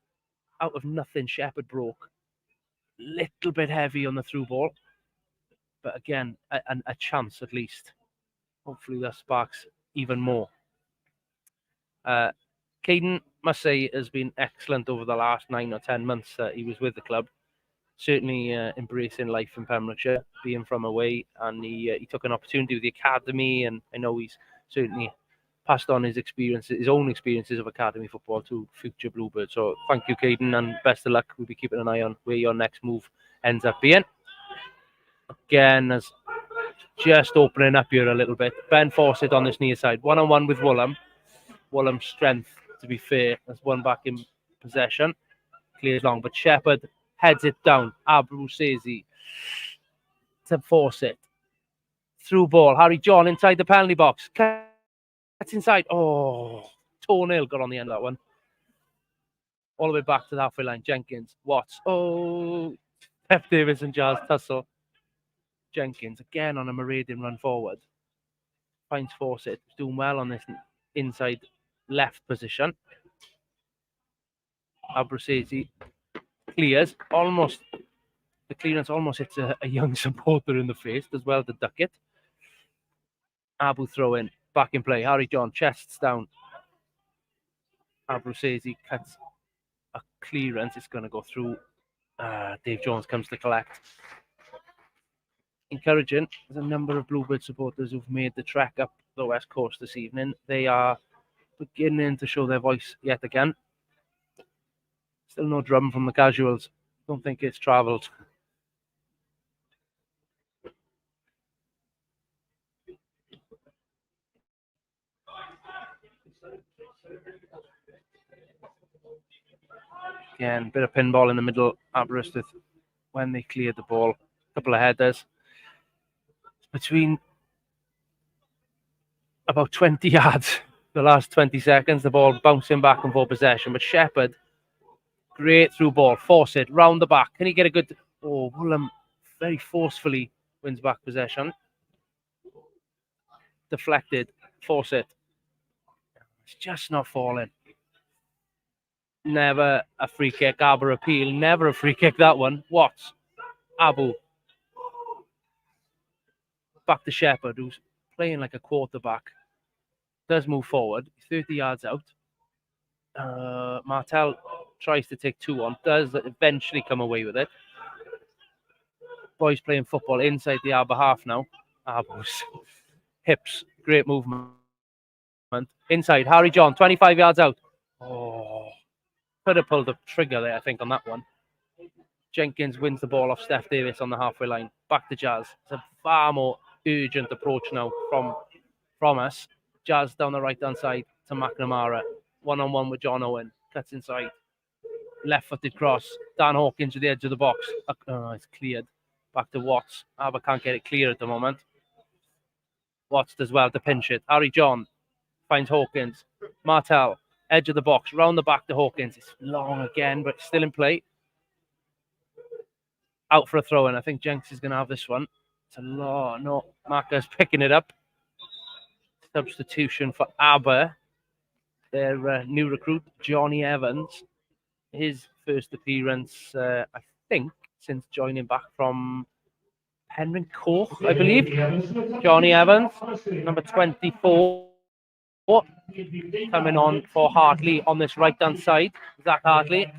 Speaker 1: Out of nothing, Shepherd broke. Little bit heavy on the through ball. But again, a chance at least. Hopefully that sparks even more. Caden, must say, has been excellent over the last 9 or 10 months that he was with the club. Certainly embracing life in Pembrokeshire, being from away, and he took an opportunity with the academy, and I know he's certainly passed on his experiences, his own experiences of academy football to future Bluebirds. So thank you, Caden, and best of luck. We'll be keeping an eye on where your next move ends up being. Again, as just opening up here a little bit. Ben Fawcett on this near side, one-on-one with Woolham. Woolham's strength, to be fair, has one back in possession. Clears long, but Shepherd heads it down. Abruzesi to Fawcett. Through ball. Harry John inside the penalty box. Cuts inside. Oh, toenail got on the end of that one. All the way back to the halfway line. Jenkins. Watts. Oh, Pep Davis and Jazz tussle. Jenkins again on a meridian run forward. Finds Fawcett. Doing well on this inside left position. Abruzesi clears. Almost. The clearance almost hits a young supporter in the face. Does well to duck it. Abu throw in. Back in play. Harry John chests down. Abruzesi cuts a clearance. It's going to go through. Dave Jones comes to collect. Encouraging. There's a number of Bluebird supporters who've made the trek up the West Coast this evening. They are beginning to show their voice yet again. Still no drum from the casuals. Don't think it's travelled. Again, bit of pinball in the middle. Aberystwyth, when they cleared the ball, a couple of headers. Between about 20 yards
Speaker 2: the last 20 seconds, the ball bouncing back and forth possession. But Shepherd, great through ball, force it, round the back. Can he get a good... Oh, Fulham very forcefully wins back possession. Deflected, force it. It's just not falling. Never a free kick. Aber appeal, never a free kick, that one. Watts, Abu. Back to Shepherd, who's playing like a quarterback. Does move forward, 30 yards out. Martel tries to take 2 on, does eventually come away with it. Boys playing football inside the Aber half now. Abu's hips, great movement. Inside, Harry John, 25 yards out. Oh, could have pulled the trigger there, I think, on that one. Jenkins wins the ball off Steph Davis on the halfway line. Back to Jazz. It's a far more urgent approach now from us. Jazz down the right-hand side to McNamara. One-on-one with John Owen. Cuts inside. Left-footed cross. Dan Hawkins to the edge of the box. It's cleared. Back to Watts. Aber can't get it clear at the moment. Watts does well to pinch it. Harry John finds Hawkins. Martel, edge of the box. Round the back to Hawkins. It's long again, but still in play. Out for a throw-in. I think Jenks is going to have this one. It's a lot. No, Marker's picking it up. Substitution for Aber. Their new recruit, Johnny Evans. His first appearance, I think, since joining back from Penryn Coch, I believe. Johnny Evans, number 24. Coming on for Hartley on this right-hand side. Zach Hartley.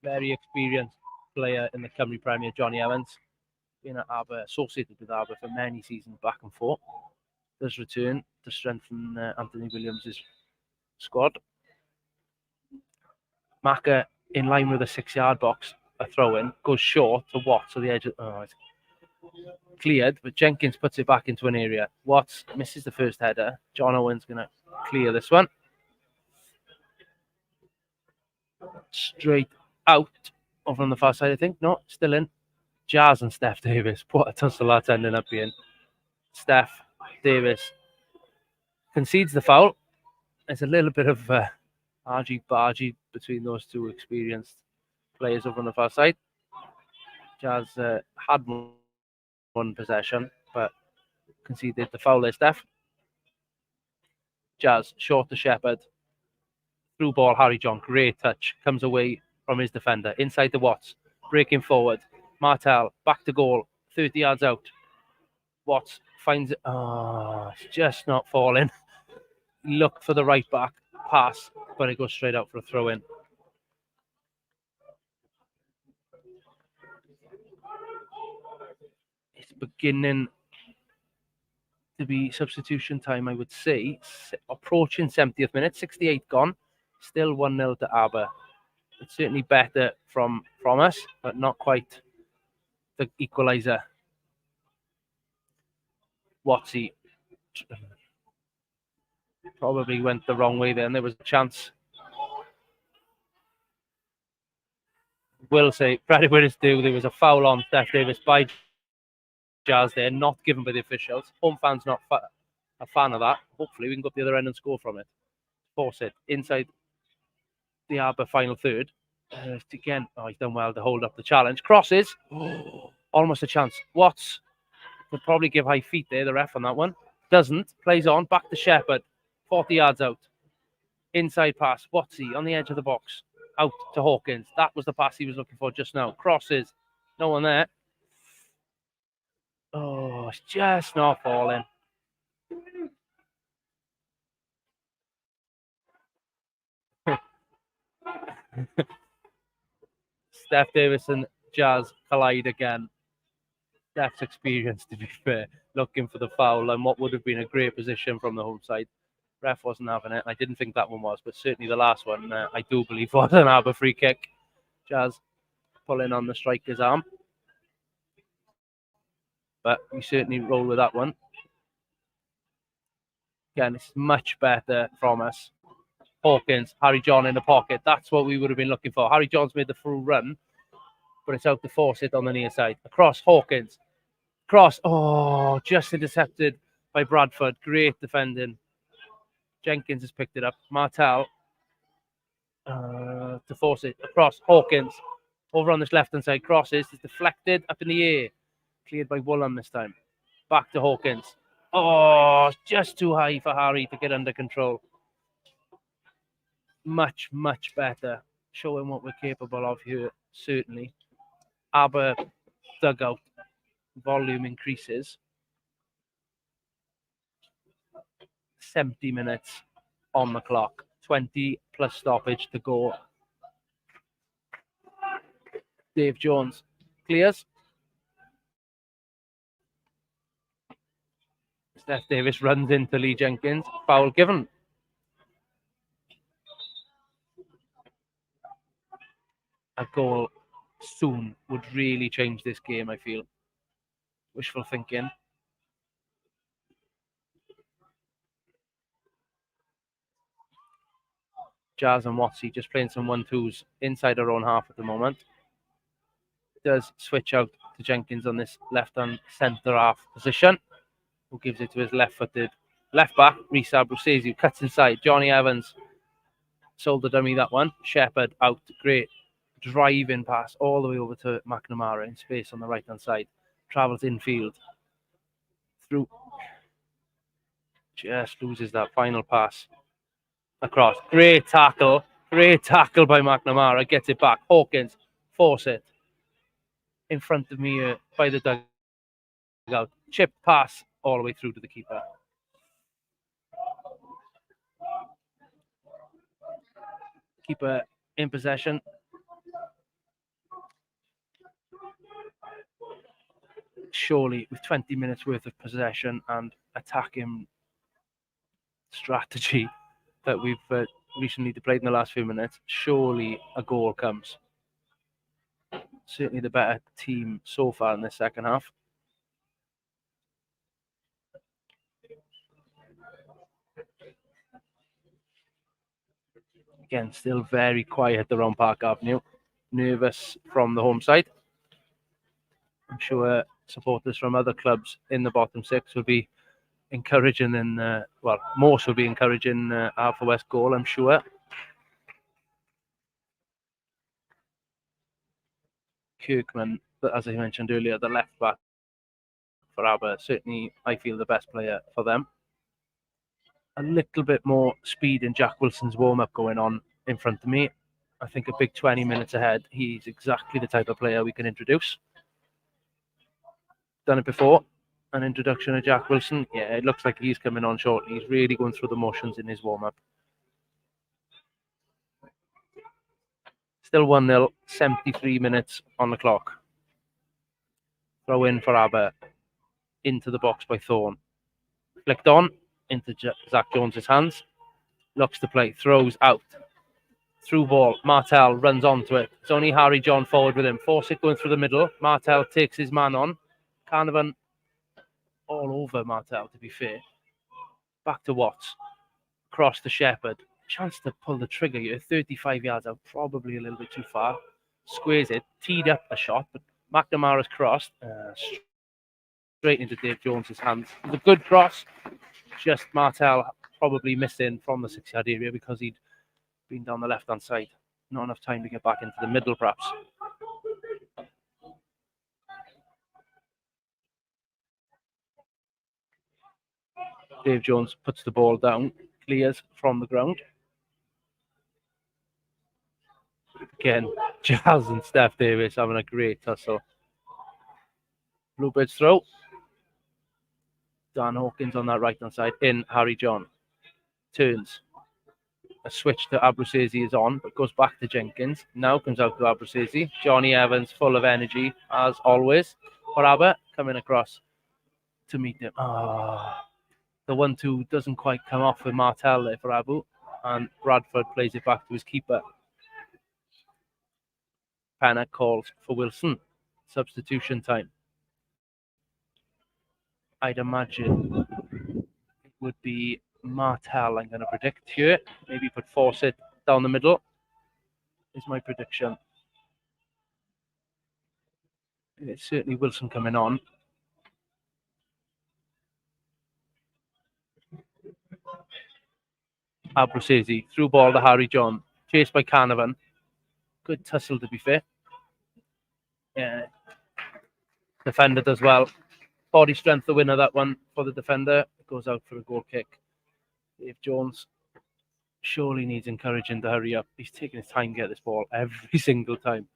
Speaker 2: Very experienced player in the Cymru Premier, Johnny Evans. Been at Aber, associated with Aber for many seasons back and forth. Does return to strengthen Anthony Williams' squad. Maka in line with a 6-yard box, a throw-in, goes short to Watts to the edge. It's cleared, but Jenkins puts it back into an area. Watts misses the first header. John Owen's going to clear this one. Straight out over on the far side, I think. No, still in. Jazz and Steph Davis. What a tussle that's ending up being. Steph Davis concedes the foul. There's a little bit of argy-bargy between those two experienced players over on the far side. Jazz had one possession, but conceded the foul there, Steph. Jazz, short to Shepherd. Through ball, Harry John, great touch. Comes away from his defender. Inside the Watts, breaking forward. Martel, back to goal, 30 yards out. Watts finds it. It's just not falling. Look for the right back pass, but it goes straight out for a throw-in. It's beginning to be substitution time, I would say. Approaching 70th minute, 68 gone. Still 1-0 to Aber. It's certainly better from us, but not quite the equaliser. Watsy probably went the wrong way then. There was a chance. Will say, credit where it's due, there was a foul on Steph Davis by Jazz there, not given by the officials. Home fans not a fan of that. Hopefully we can go up the other end and score from it. Force it inside the Aber final third. Again, he's done well to hold up the challenge. Crosses. Almost a chance. Watts could probably give high feet there, the ref on that one. Doesn't. Plays on. Back to Shepherd. 40 yards out. Inside pass. Watsy on the edge of the box. Out to Hawkins. That was the pass he was looking for just now. Crosses. No one there. Oh, it's just not falling. Steph Davis and Jazz collide again. Steph's experience, to be fair, looking for the foul and what would have been a great position from the home side. Ref wasn't having it. I didn't think that one was, but certainly the last one, I do believe, was an Aber free kick. Jazz pulling on the striker's arm. But we certainly roll with that one. Again, it's much better from us. Hawkins, Harry John in the pocket. That's what we would have been looking for. Harry John's made the full run, but it's out to force it on the near side. Across Hawkins.
Speaker 1: Cross. Oh, just intercepted by Bradford. Great defending. Jenkins has picked it up. Martel to force it across. Hawkins over on this left-hand side. Crosses. It's deflected up in the air. Cleared by Woolam this time. Back to Hawkins. Oh, just too high for Harry to get under control. Much, much better. Showing what we're capable of here, certainly. Aber dugout volume increases. 70 minutes on the clock. 20 plus stoppage to go. Dave Jones clears. Steph Davis runs into Lee Jenkins. Foul given. A goal soon would really change this game, I feel. Wishful thinking. Jazz and Watsy just playing some 1-2s inside our own half at the moment. Does switch out to Jenkins on this left-hand centre half position. Who gives it to his left-footed left back, Reece Abruzzese, cuts inside. Johnny Evans sold the dummy that one. Shepherd out, great driving pass all the way over to McNamara in space on the right-hand side. Travels infield through. Just loses that final pass across. Great tackle by McNamara. Gets it back. Hawkins force it in front of me by the dugout. Chip pass all the way through to the keeper. Keeper in possession. Surely, with 20 minutes worth of possession and attacking strategy that we've recently deployed in the last few minutes, surely a goal comes. Certainly the better team so far in the second half. Again, still very quiet around Park Avenue. Nervous from the home side. I'm sure supporters from other clubs in the bottom six will be encouraging, and most will be encouraging Haverfordwest goal, I'm sure. Kirkman, as I mentioned earlier, the left back for Aber, certainly I feel the best player for them. A little bit more speed in Jack Wilson's warm-up going on in front of me. I think a big 20 minutes ahead. He's exactly the type of player we can introduce. Done it before. An introduction of Jack Wilson. Yeah, it looks like he's coming on shortly. He's really going through the motions in his warm-up. Still 1-0, 73 minutes on the clock. Throw in for Aber. Into the box by Thorne. Flicked on into Zach Jones's hands. Looks to play. Throws out. Through ball. Martel runs onto it. It's only Harry John forward with him. Force it going through the middle. Martel takes his man on. Carnavan all over Martel, to be fair. Back to Watts. Cross to Shepherd. Chance to pull the trigger here. 35 yards out. Probably a little bit too far. Squares it. Teed up a shot, but McNamara's crossed. Straight into Dave Jones's hands. It was a good cross. Just Martel probably missing from the 6-yard area because he'd been down the left-hand side. Not enough time to get back into the middle, perhaps. Dave Jones puts the ball down, clears from the ground. Again, Jazz and Steph Davis having a great tussle. Bluebirds throw. Dan Hawkins on that right-hand side. In Harry John. Turns. A switch to Abruzzese is on, but goes back to Jenkins. Now comes out to Abruzzese. Johnny Evans, full of energy, as always. For Aber, coming across to meet him. The 1-2 doesn't quite come off with Martel there for Abu. And Bradford plays it back to his keeper. Penna calls for Wilson. Substitution time. I'd imagine it would be Martel, I'm going to predict here. Maybe put Fawcett down the middle is my prediction. It's certainly Wilson coming on. Aberystwyth. Through ball to Harry John. Chased by Canavan. Good tussle, to be fair. Yeah. Defender does well. Body strength, the winner, that one for the defender. It goes out for a goal kick. Dave Jones surely needs encouraging to hurry up. He's taking his time to get this ball every single time.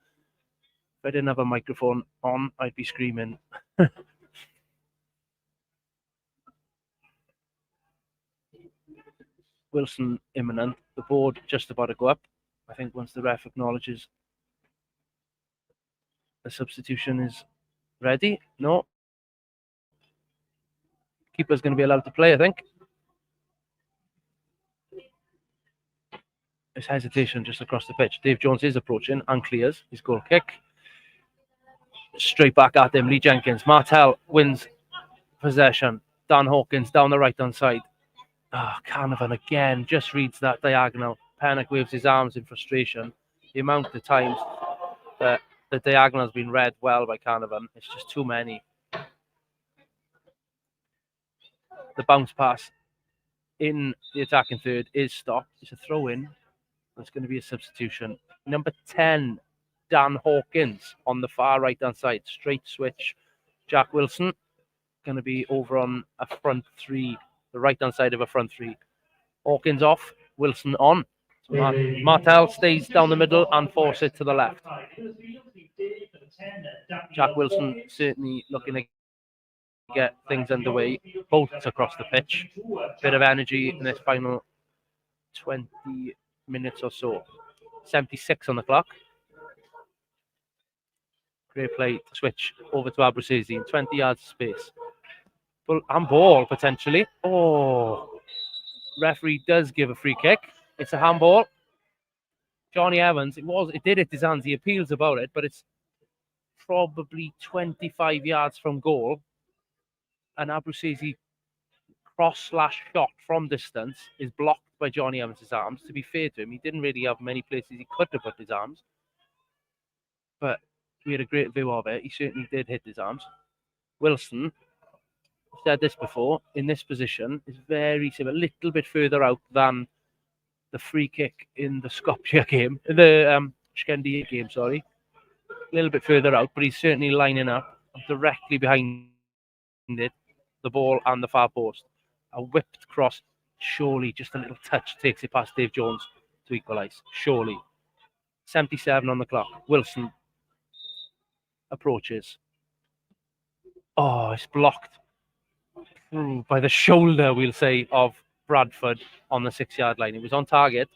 Speaker 1: If I didn't have a microphone on, I'd be screaming. Wilson imminent. The board just about to go up. I think once the ref acknowledges the substitution is ready. No. Keeper's going to be allowed to play, I think. There's hesitation just across the pitch. Dave Jones is approaching and clears his goal kick. Straight back at him, Lee Jenkins. Martel wins possession. Dan Hawkins down the right-hand side. Canavan again just reads that diagonal. Pennock waves his arms in frustration. The amount of times that the diagonal has been read well by Canavan, it's just too many. The bounce pass in the attacking third is stopped. It's a throw-in. It's going to be a substitution. Number 10, Dan Hawkins on the far right-hand side. Straight switch. Jack Wilson going to be over on a front three, the right-hand side of a front three. Hawkins off, Wilson on. Martel stays down the middle and force it to the left. Jack Wilson certainly looking to get things underway. Bolts across the pitch. Bit of energy in this final 20 minutes or so. 76 on the clock. Great play to switch over to Aberystwyth in 20 yards of space. Handball potentially. Oh, referee does give a free kick. It's a handball. Johnny Evans, it did hit his hands. He appeals about it, but it's probably 25 yards from goal. And Aberystwyth cross/shot from distance is blocked by Johnny Evans' arms. To be fair to him, he didn't really have many places he could have put his arms. But we had a great view of it. He certainly did hit his arms. Wilson, I've said this before, in this position is very similar, a little bit further out than the free kick in the Skopje game, the Skendia game, sorry. A little bit further out, but he's certainly lining up directly behind it, the ball and the far post. A whipped cross, surely just a little touch takes it past Dave Jones to equalise. Surely. 77 on the clock. Wilson approaches. Oh, it's blocked by the shoulder, we'll say, of Bradford on the 6-yard line. It was on target.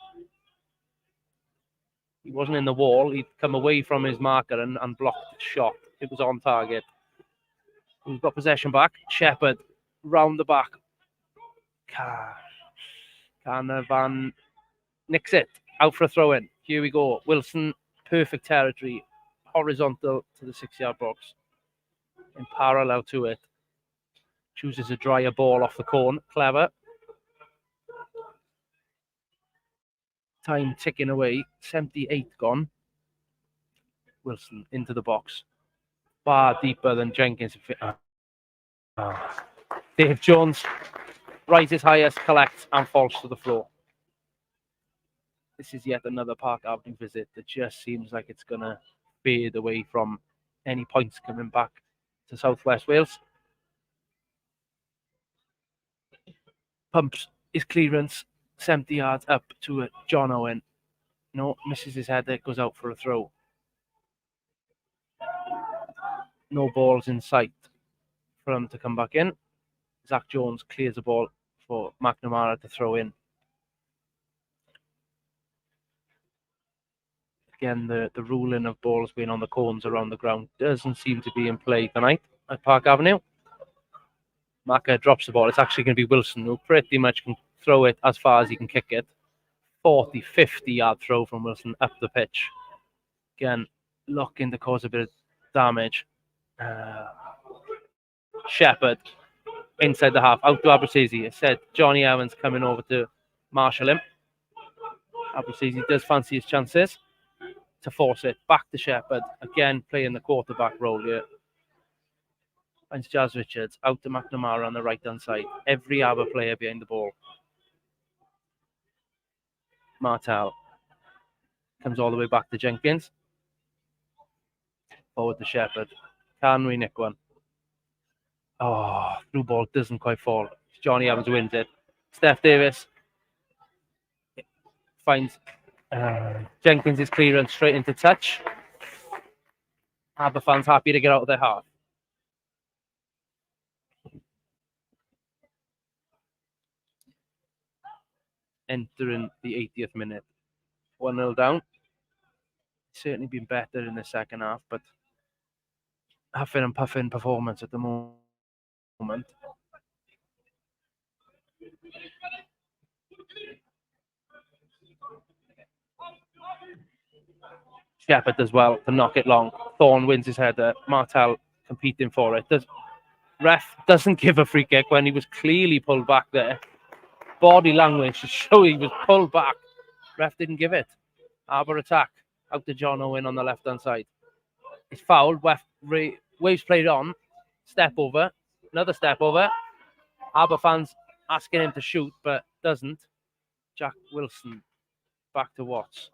Speaker 1: He wasn't in the wall. He'd come away from his marker and blocked the shot. It was on target. We've got possession back. Shepherd round the back. Canavan nicks it. Out for a throw-in. Here we go. Wilson, perfect territory. Horizontal to the 6-yard box. In parallel to it. Chooses a drier ball off the cone. Clever. Time ticking away. 78 gone. Wilson into the box. Far deeper than Jenkins. Dave Jones rises highest, collects, and falls to the floor. This is yet another Park Avenue visit that just seems like it's going to fade away from any points coming back to Southwest Wales. Pumps his clearance 70 yards up to John Owen. No, misses his head. It goes out for a throw. No balls in sight for him to come back in. Zach Jones clears the ball for McNamara to throw in. Again, the ruling of balls being on the cones around the ground doesn't seem to be in play tonight at Park Avenue. Maka drops the ball. It's actually going to be Wilson who pretty much can throw it as far as he can kick it. 40, 50-yard throw from Wilson up the pitch. Again, looking to cause a bit of damage. Shepherd inside the half, out to Aberystwyth. It said Johnny Evans coming over to marshal him. Aberystwyth does fancy his chances to force it back to Shepherd. Again, playing the quarterback role here. Finds Jazz Richards out to McNamara on the right-hand side. Every Aber player behind the ball.
Speaker 2: Martel comes all the way back to Jenkins. Forward to Shepherd. Can we nick one? Oh, through ball doesn't quite fall. Johnny Evans wins it. Steph Davis finds Jenkins' clearance straight into touch. Aber fans happy to get out of their half. Entering the 80th minute. 1-0 down. Certainly been better in the second half, but huffing and puffing performance at the moment. Shepherd does well to knock it long. Thorne wins his header. Martel competing for it. Ref doesn't give a free kick when he was clearly pulled back there. Body language to show he was pulled back. Ref didn't give it. Aber attack. Out to John Owen on the left-hand side. It's fouled. Waves played on. Step over. Another step over. Aber fans asking him to shoot, but doesn't. Jack Wilson back to Watts.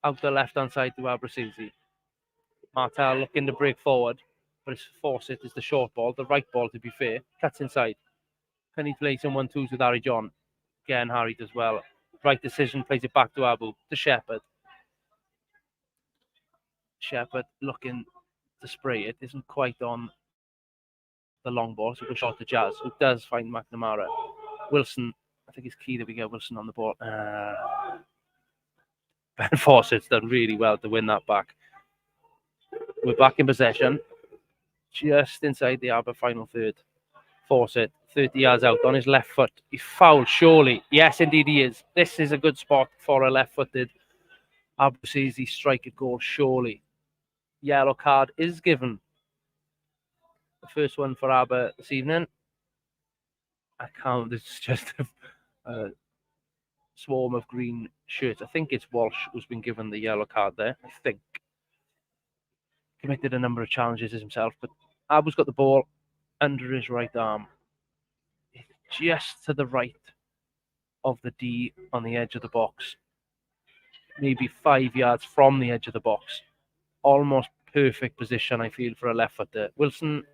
Speaker 2: Out the left-hand side to Aberystwyth. Martel looking to break forward, but his force-it is the short ball, the right ball to be fair. Cuts inside. Can he play some 1-2s with Harry John? Again, Harry does well. Right decision, plays it back to Abu, to Shepherd. Shepherd looking to spray it, isn't quite on the long ball, so goes short to Jazz, who does find McNamara. Wilson, I think it's key that we get Wilson on the ball. Ben Fawcett's done really well to win that back. We're back in possession, just inside the Aber final third. Fawcett, 30 yards out on his left foot. He's fouled, surely. Yes, indeed he is. This is a good spot for a left-footed Aberystwyth strike a goal, surely. Yellow card is given. The first one for Aber this evening. I can't, it's just a swarm of green shirts. I think it's Walsh who's been given the yellow card there, I think. Committed a number of challenges himself, but Abu's got the ball under his right arm. It's just to the right of the D on the edge of the box. Maybe 5 yards from the edge of the box. Almost perfect position, I feel, for a left footer. Wilson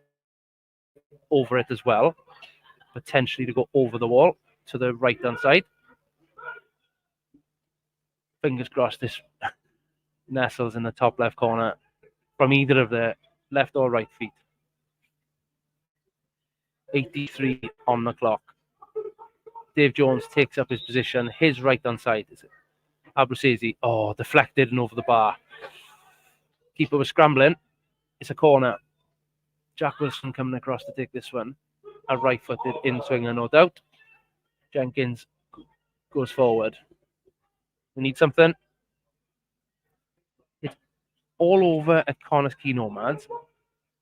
Speaker 2: over it as well. Potentially to go over the wall to the right-hand side. Fingers crossed this nestles in the top left corner from either of the left or right feet. 83 on the clock. Dave Jones takes up his position. His right-hand side is Aberystwyth. Oh, deflected and over the bar. Keeper was scrambling. It's a corner. Jack Wilson coming across to take this one. A right-footed in-swinger, no doubt. Jenkins goes forward. We need something. It's all over at Connors Quay Nomads.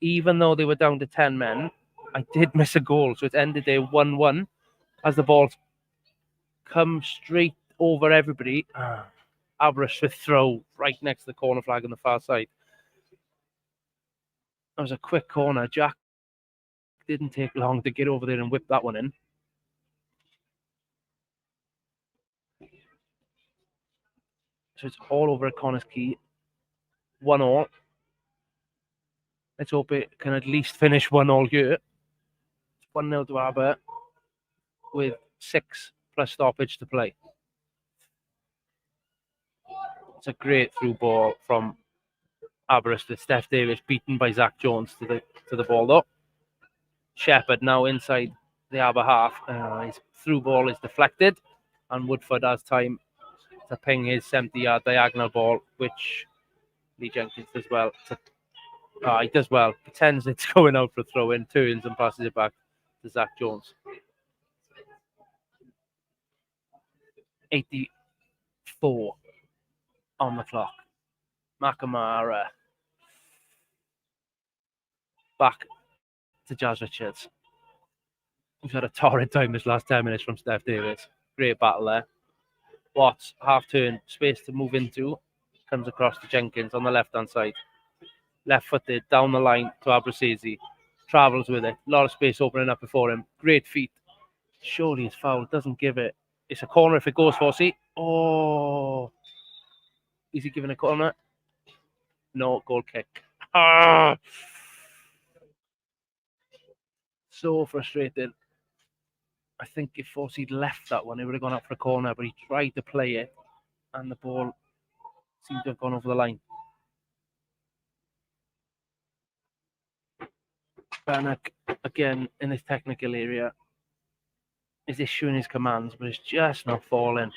Speaker 2: Even though they were down to 10 men, I did miss a goal, so it ended there 1-1 as the ball come straight over everybody. Aberystwyth throw right next to the corner flag on the far side. That was a quick corner. Jack didn't take long to get over there and whip that one in. So it's all over at Connors Quay. 1-1. Let's hope it can at least finish 1-1 here. 1-0 to Aber with 6 plus stoppage to play. It's a great through ball from Aberystwyth. Steph Davis beaten by Zach Jones to the ball though. Shepherd now inside the Aber half. His through ball is deflected and Woodford has time to ping his 70-yard diagonal ball, which Lee Jenkins does well. He does well. Pretends it's going out for a throw-in, turns and passes it back to Zach Jones. 84 on the clock. McNamara back to Jazz Richards. We've had a torrid time this last 10 minutes from Steph Davis. Great battle there. Watts, half turn, space to move into. Comes across to Jenkins on the left-hand side. Left-footed, down the line to Aberystwyth. Travels with it. A lot of space opening up before him. Great feet. Surely it's foul. Doesn't give it. It's a corner if it goes for C. Oh, is he giving a corner? No, goal kick. Ah, so frustrated. I think if Fossey'd left that one, it would have gone up for a corner, but he tried to play it, and the ball seemed to have gone over the line. Bannock, again, in this technical area, is issuing his commands, but it's just not falling.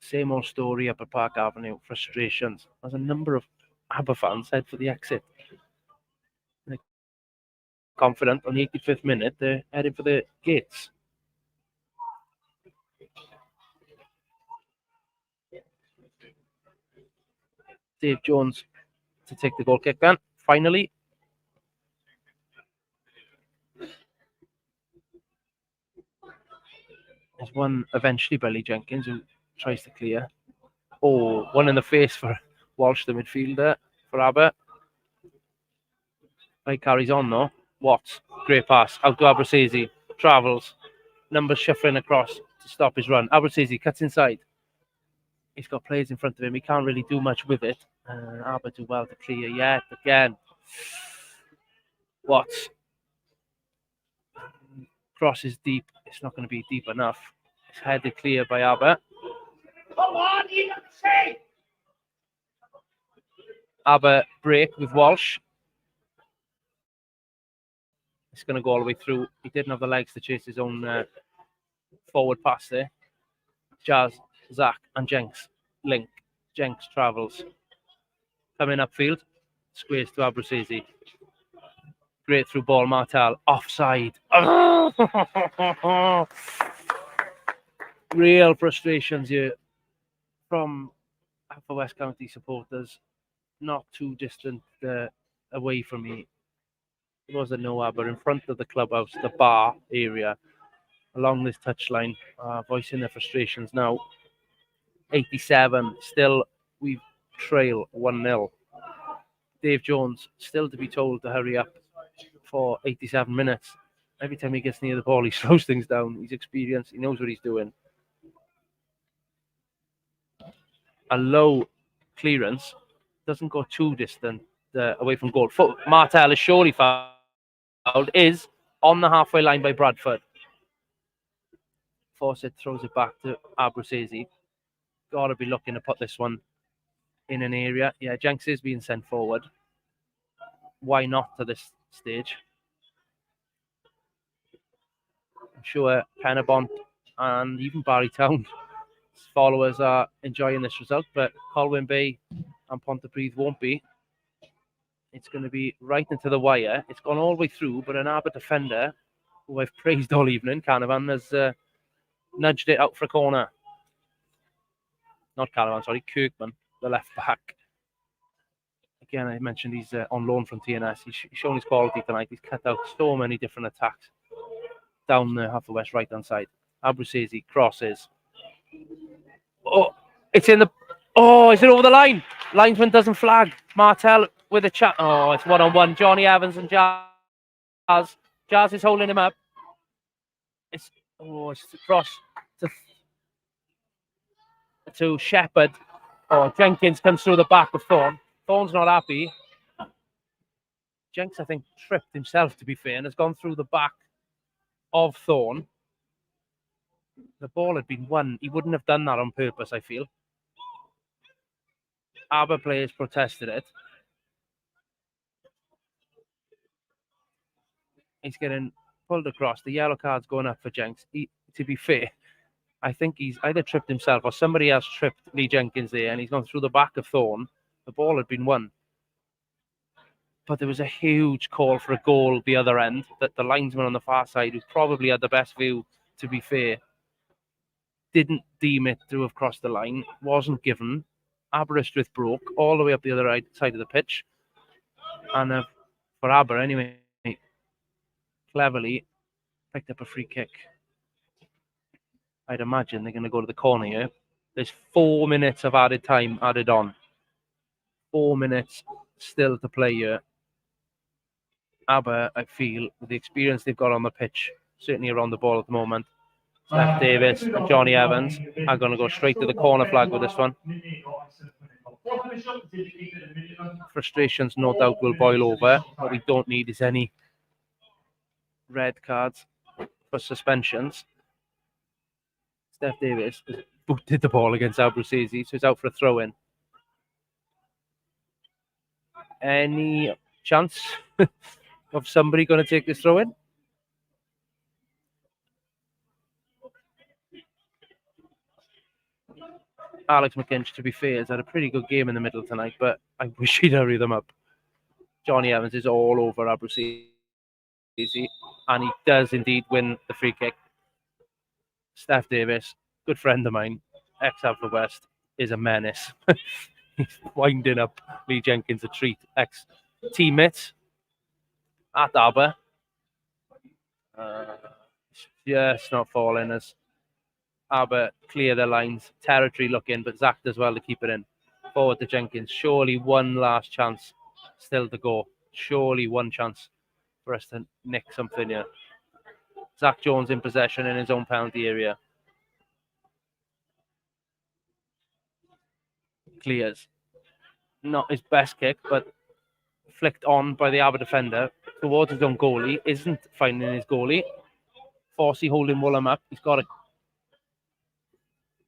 Speaker 2: Same old story up at Park Avenue, frustrations. There's a number of Aber fans head for the exit. They're confident on the 85th minute, they're heading for the gates. Dave Jones to take the goal kick then, finally. There's one eventually by Lee Jenkins who tries to clear. Oh, one in the face for Walsh, the midfielder, for Aber. He carries on though. Watts, great pass, out to Aberystwyth, travels, numbers shuffling across to stop his run. Aberystwyth cuts inside. He's got players in front of him. He can't really do much with it. Aber do well to clear yet again. Watts. Cross is deep. It's not going to be deep enough. It's headed clear by Aber. Come on, you got to say. Aber break with Walsh. It's going to go all the way through. He didn't have the legs to chase his own forward pass there. Jazz, Zach, and Jenks link. Jenks travels. Coming upfield. Squares to Aberystwyth. Great through ball, Martel. Offside. Real frustrations here from Haverfordwest County supporters. Not too distant away from me. It was a no Aber in front of the clubhouse, the bar area, along this touchline, voicing their frustrations now. 87, still we trail 1-0. Dave Jones still to be told to hurry up for 87 minutes. Every time he gets near the ball, he slows things down. He's experienced, he knows what he's doing. A low clearance, doesn't go too distant away from goal. Martel is surely fouled, is on the halfway line by Bradford. Fawcett throws it back to Aberystwyth. Got to be looking to put this one in an area. Yeah, Jenks is being sent forward. Why not to this stage? I'm sure Penabont and even Barrytown followers are enjoying this result, but Colwyn Bay and Pontypridd won't be. It's going to be right into the wire. It's gone all the way through, but an Aber defender, who I've praised all evening, Canavan, has nudged it out for a corner. Not Canavan, sorry, Kirkman, the left back. Again, I mentioned he's on loan from TNS. He's shown his quality tonight. He's cut out so many different attacks down the Haverfordwest right-hand side. Aberystwyth crosses. Oh, it's in the... Oh, is it over the line? Linesman doesn't flag. Martel with a chat. Oh, it's one-on-one. Johnny Evans and Jazz. Jazz is holding him up. It's a cross to Shepherd. Oh, Jenkins comes through the back of Thorne. Thorne's not happy. Jenks, I think, tripped himself, to be fair, and has gone through the back of Thorne. The ball had been won. He wouldn't have done that on purpose, I feel. Aber players protested it. He's getting pulled across. The yellow card's going up for Jenks. To be fair, I think he's either tripped himself or somebody else tripped Lee Jenkins there, and he's gone through the back of Thorne. The ball had been won. But there was a huge call for a goal the other end, that the linesman on the far side, who probably had the best view, to be fair, didn't deem it to have crossed the line, wasn't given. Aberystwyth broke all the way up the other side of the pitch. And for Aber, anyway, cleverly picked up a free kick. I'd imagine they're going to go to the corner here. There's 4 minutes of added time added on. 4 minutes still to play here. Aber, I feel, with the experience they've got on the pitch, certainly around the ball at the moment,
Speaker 1: Steph Davis and Johnny Evans are going to go straight to the corner flag with this one. Frustrations, no doubt, will boil over. What we don't need is any red cards for suspensions. Steph Davis has booted the ball against Aberystwyth, so he's out for a throw-in. Any chance of somebody going to take this throw-in? Alex McInch, to be fair, has had a pretty good game in the middle tonight, but I wish he'd hurry them up. Johnny Evans is all over Aberystwyth, and he does indeed win the free kick. Steph Davis, good friend of mine, ex-Haverfordwest, is a menace. He's winding up Lee Jenkins a treat. Ex-teammates at Aber. Just not falling as Aber clear the lines. Territory looking, but Zach does well to keep it in. Forward to Jenkins. Surely one last chance still to go. Surely one chance for us to nick something here. Zach Jones in possession in his own penalty area. Clears. Not his best kick, but flicked on by the Aber defender towards his own goalie. Isn't finding his goalie. Forsey holding Woolham up. He's got a...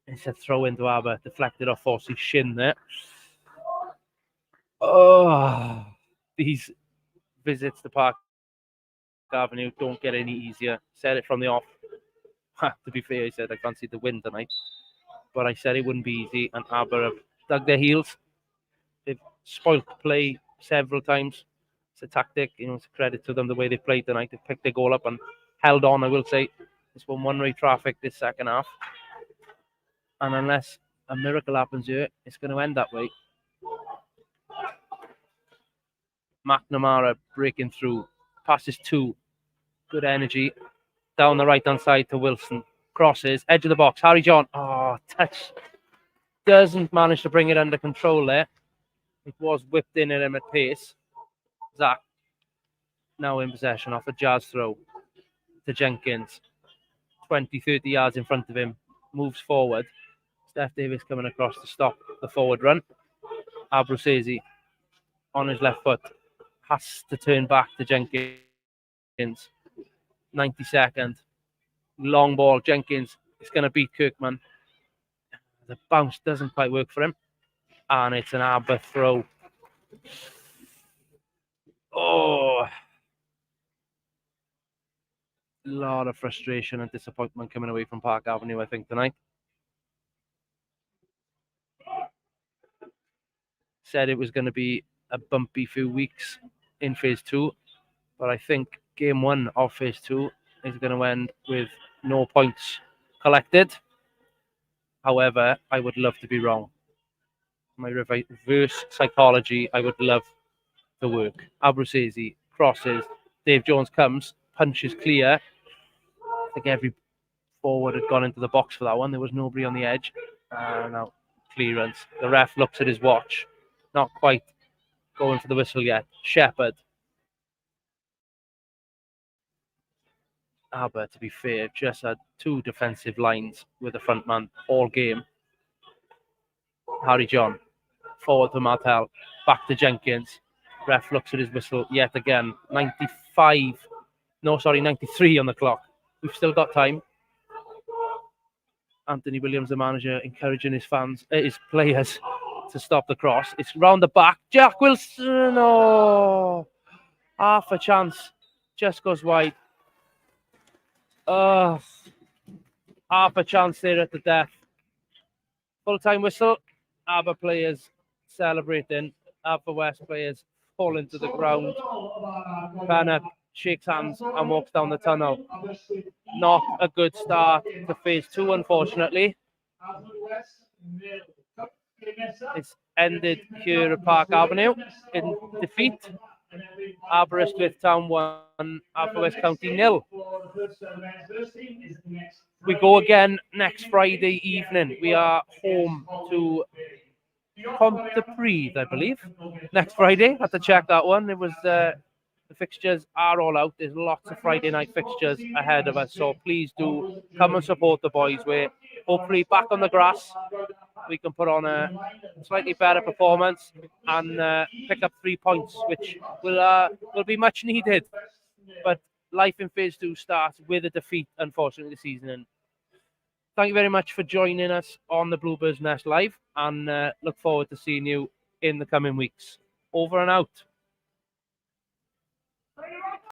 Speaker 1: It's a throw into Aber. Deflected off Forsey's shin there. Oh, these visits to Park Avenue don't get any easier. Said it from the off. To be fair, I said I fancied the win tonight. But I said it wouldn't be easy, and Aber have dug their heels. They've spoilt play several times. It's a tactic, it's a credit to them the way they played tonight. They've picked their goal up and held on, I will say. It's been one-way traffic this second half. And unless a miracle happens here, it's going to end that way. McNamara breaking through. Passes 2. Good energy. Down the right-hand side to Wilson. Crosses. Edge of the box. Harry John. Oh, touch. Doesn't manage to bring it under control there. It was whipped in at him at pace. Zach now in possession off a Jazz throw to Jenkins. 20, 30 yards in front of him. Moves forward. Steph Davis coming across to stop the forward run. Aberystwyth on his left foot. Has to turn back to Jenkins. 92nd. Long ball. Jenkins is going to beat Kirkman. The bounce doesn't quite work for him. And it's an Aber throw. Oh. A lot of frustration and disappointment coming away from Park Avenue, I think, tonight. Said it was going to be a bumpy few weeks in Phase 2. But I think Game 1 of Phase 2 is going to end with no points collected. However, I would love to be wrong. My reverse psychology, I would love to work. Aberystwyth crosses. Dave Jones comes, punches clear. I think every forward had gone into the box for that one. There was nobody on the edge. Now clearance. The ref looks at his watch. Not quite going for the whistle yet. Shepherd. Aber, to be fair, just had 2 defensive lines with the front man all game. Harry John. Forward to Martel. Back to Jenkins. Ref looks at his whistle yet again. 93 on the clock. We've still got time. Anthony Williams, the manager, encouraging his players to stop the cross. It's round the back. Jack Wilson. Oh, half a chance. Just goes wide. Half a chance there at the death. Full-time whistle. Aber players celebrating. Haverfordwest players falling to the ground. Bannock shakes hands and walks down the tunnel. Not a good start to Phase 2, unfortunately. It's ended here at Park Avenue in defeat. Aberystwyth Town 1, Haverfordwest County 0. We go again next Friday evening. We are home to Pontypridd, I believe. Next Friday. Had to check that one. It was The fixtures are all out. There's lots of Friday night fixtures ahead of us. So please do come and support the boys. We're hopefully back on the grass. We can put on a slightly better performance and pick up 3 points, which will be much needed. But life in Phase 2 starts with a defeat, unfortunately, this season. Thank you very much for joining us on the Bluebird's Nest Live, and look forward to seeing you in the coming weeks. Over and out.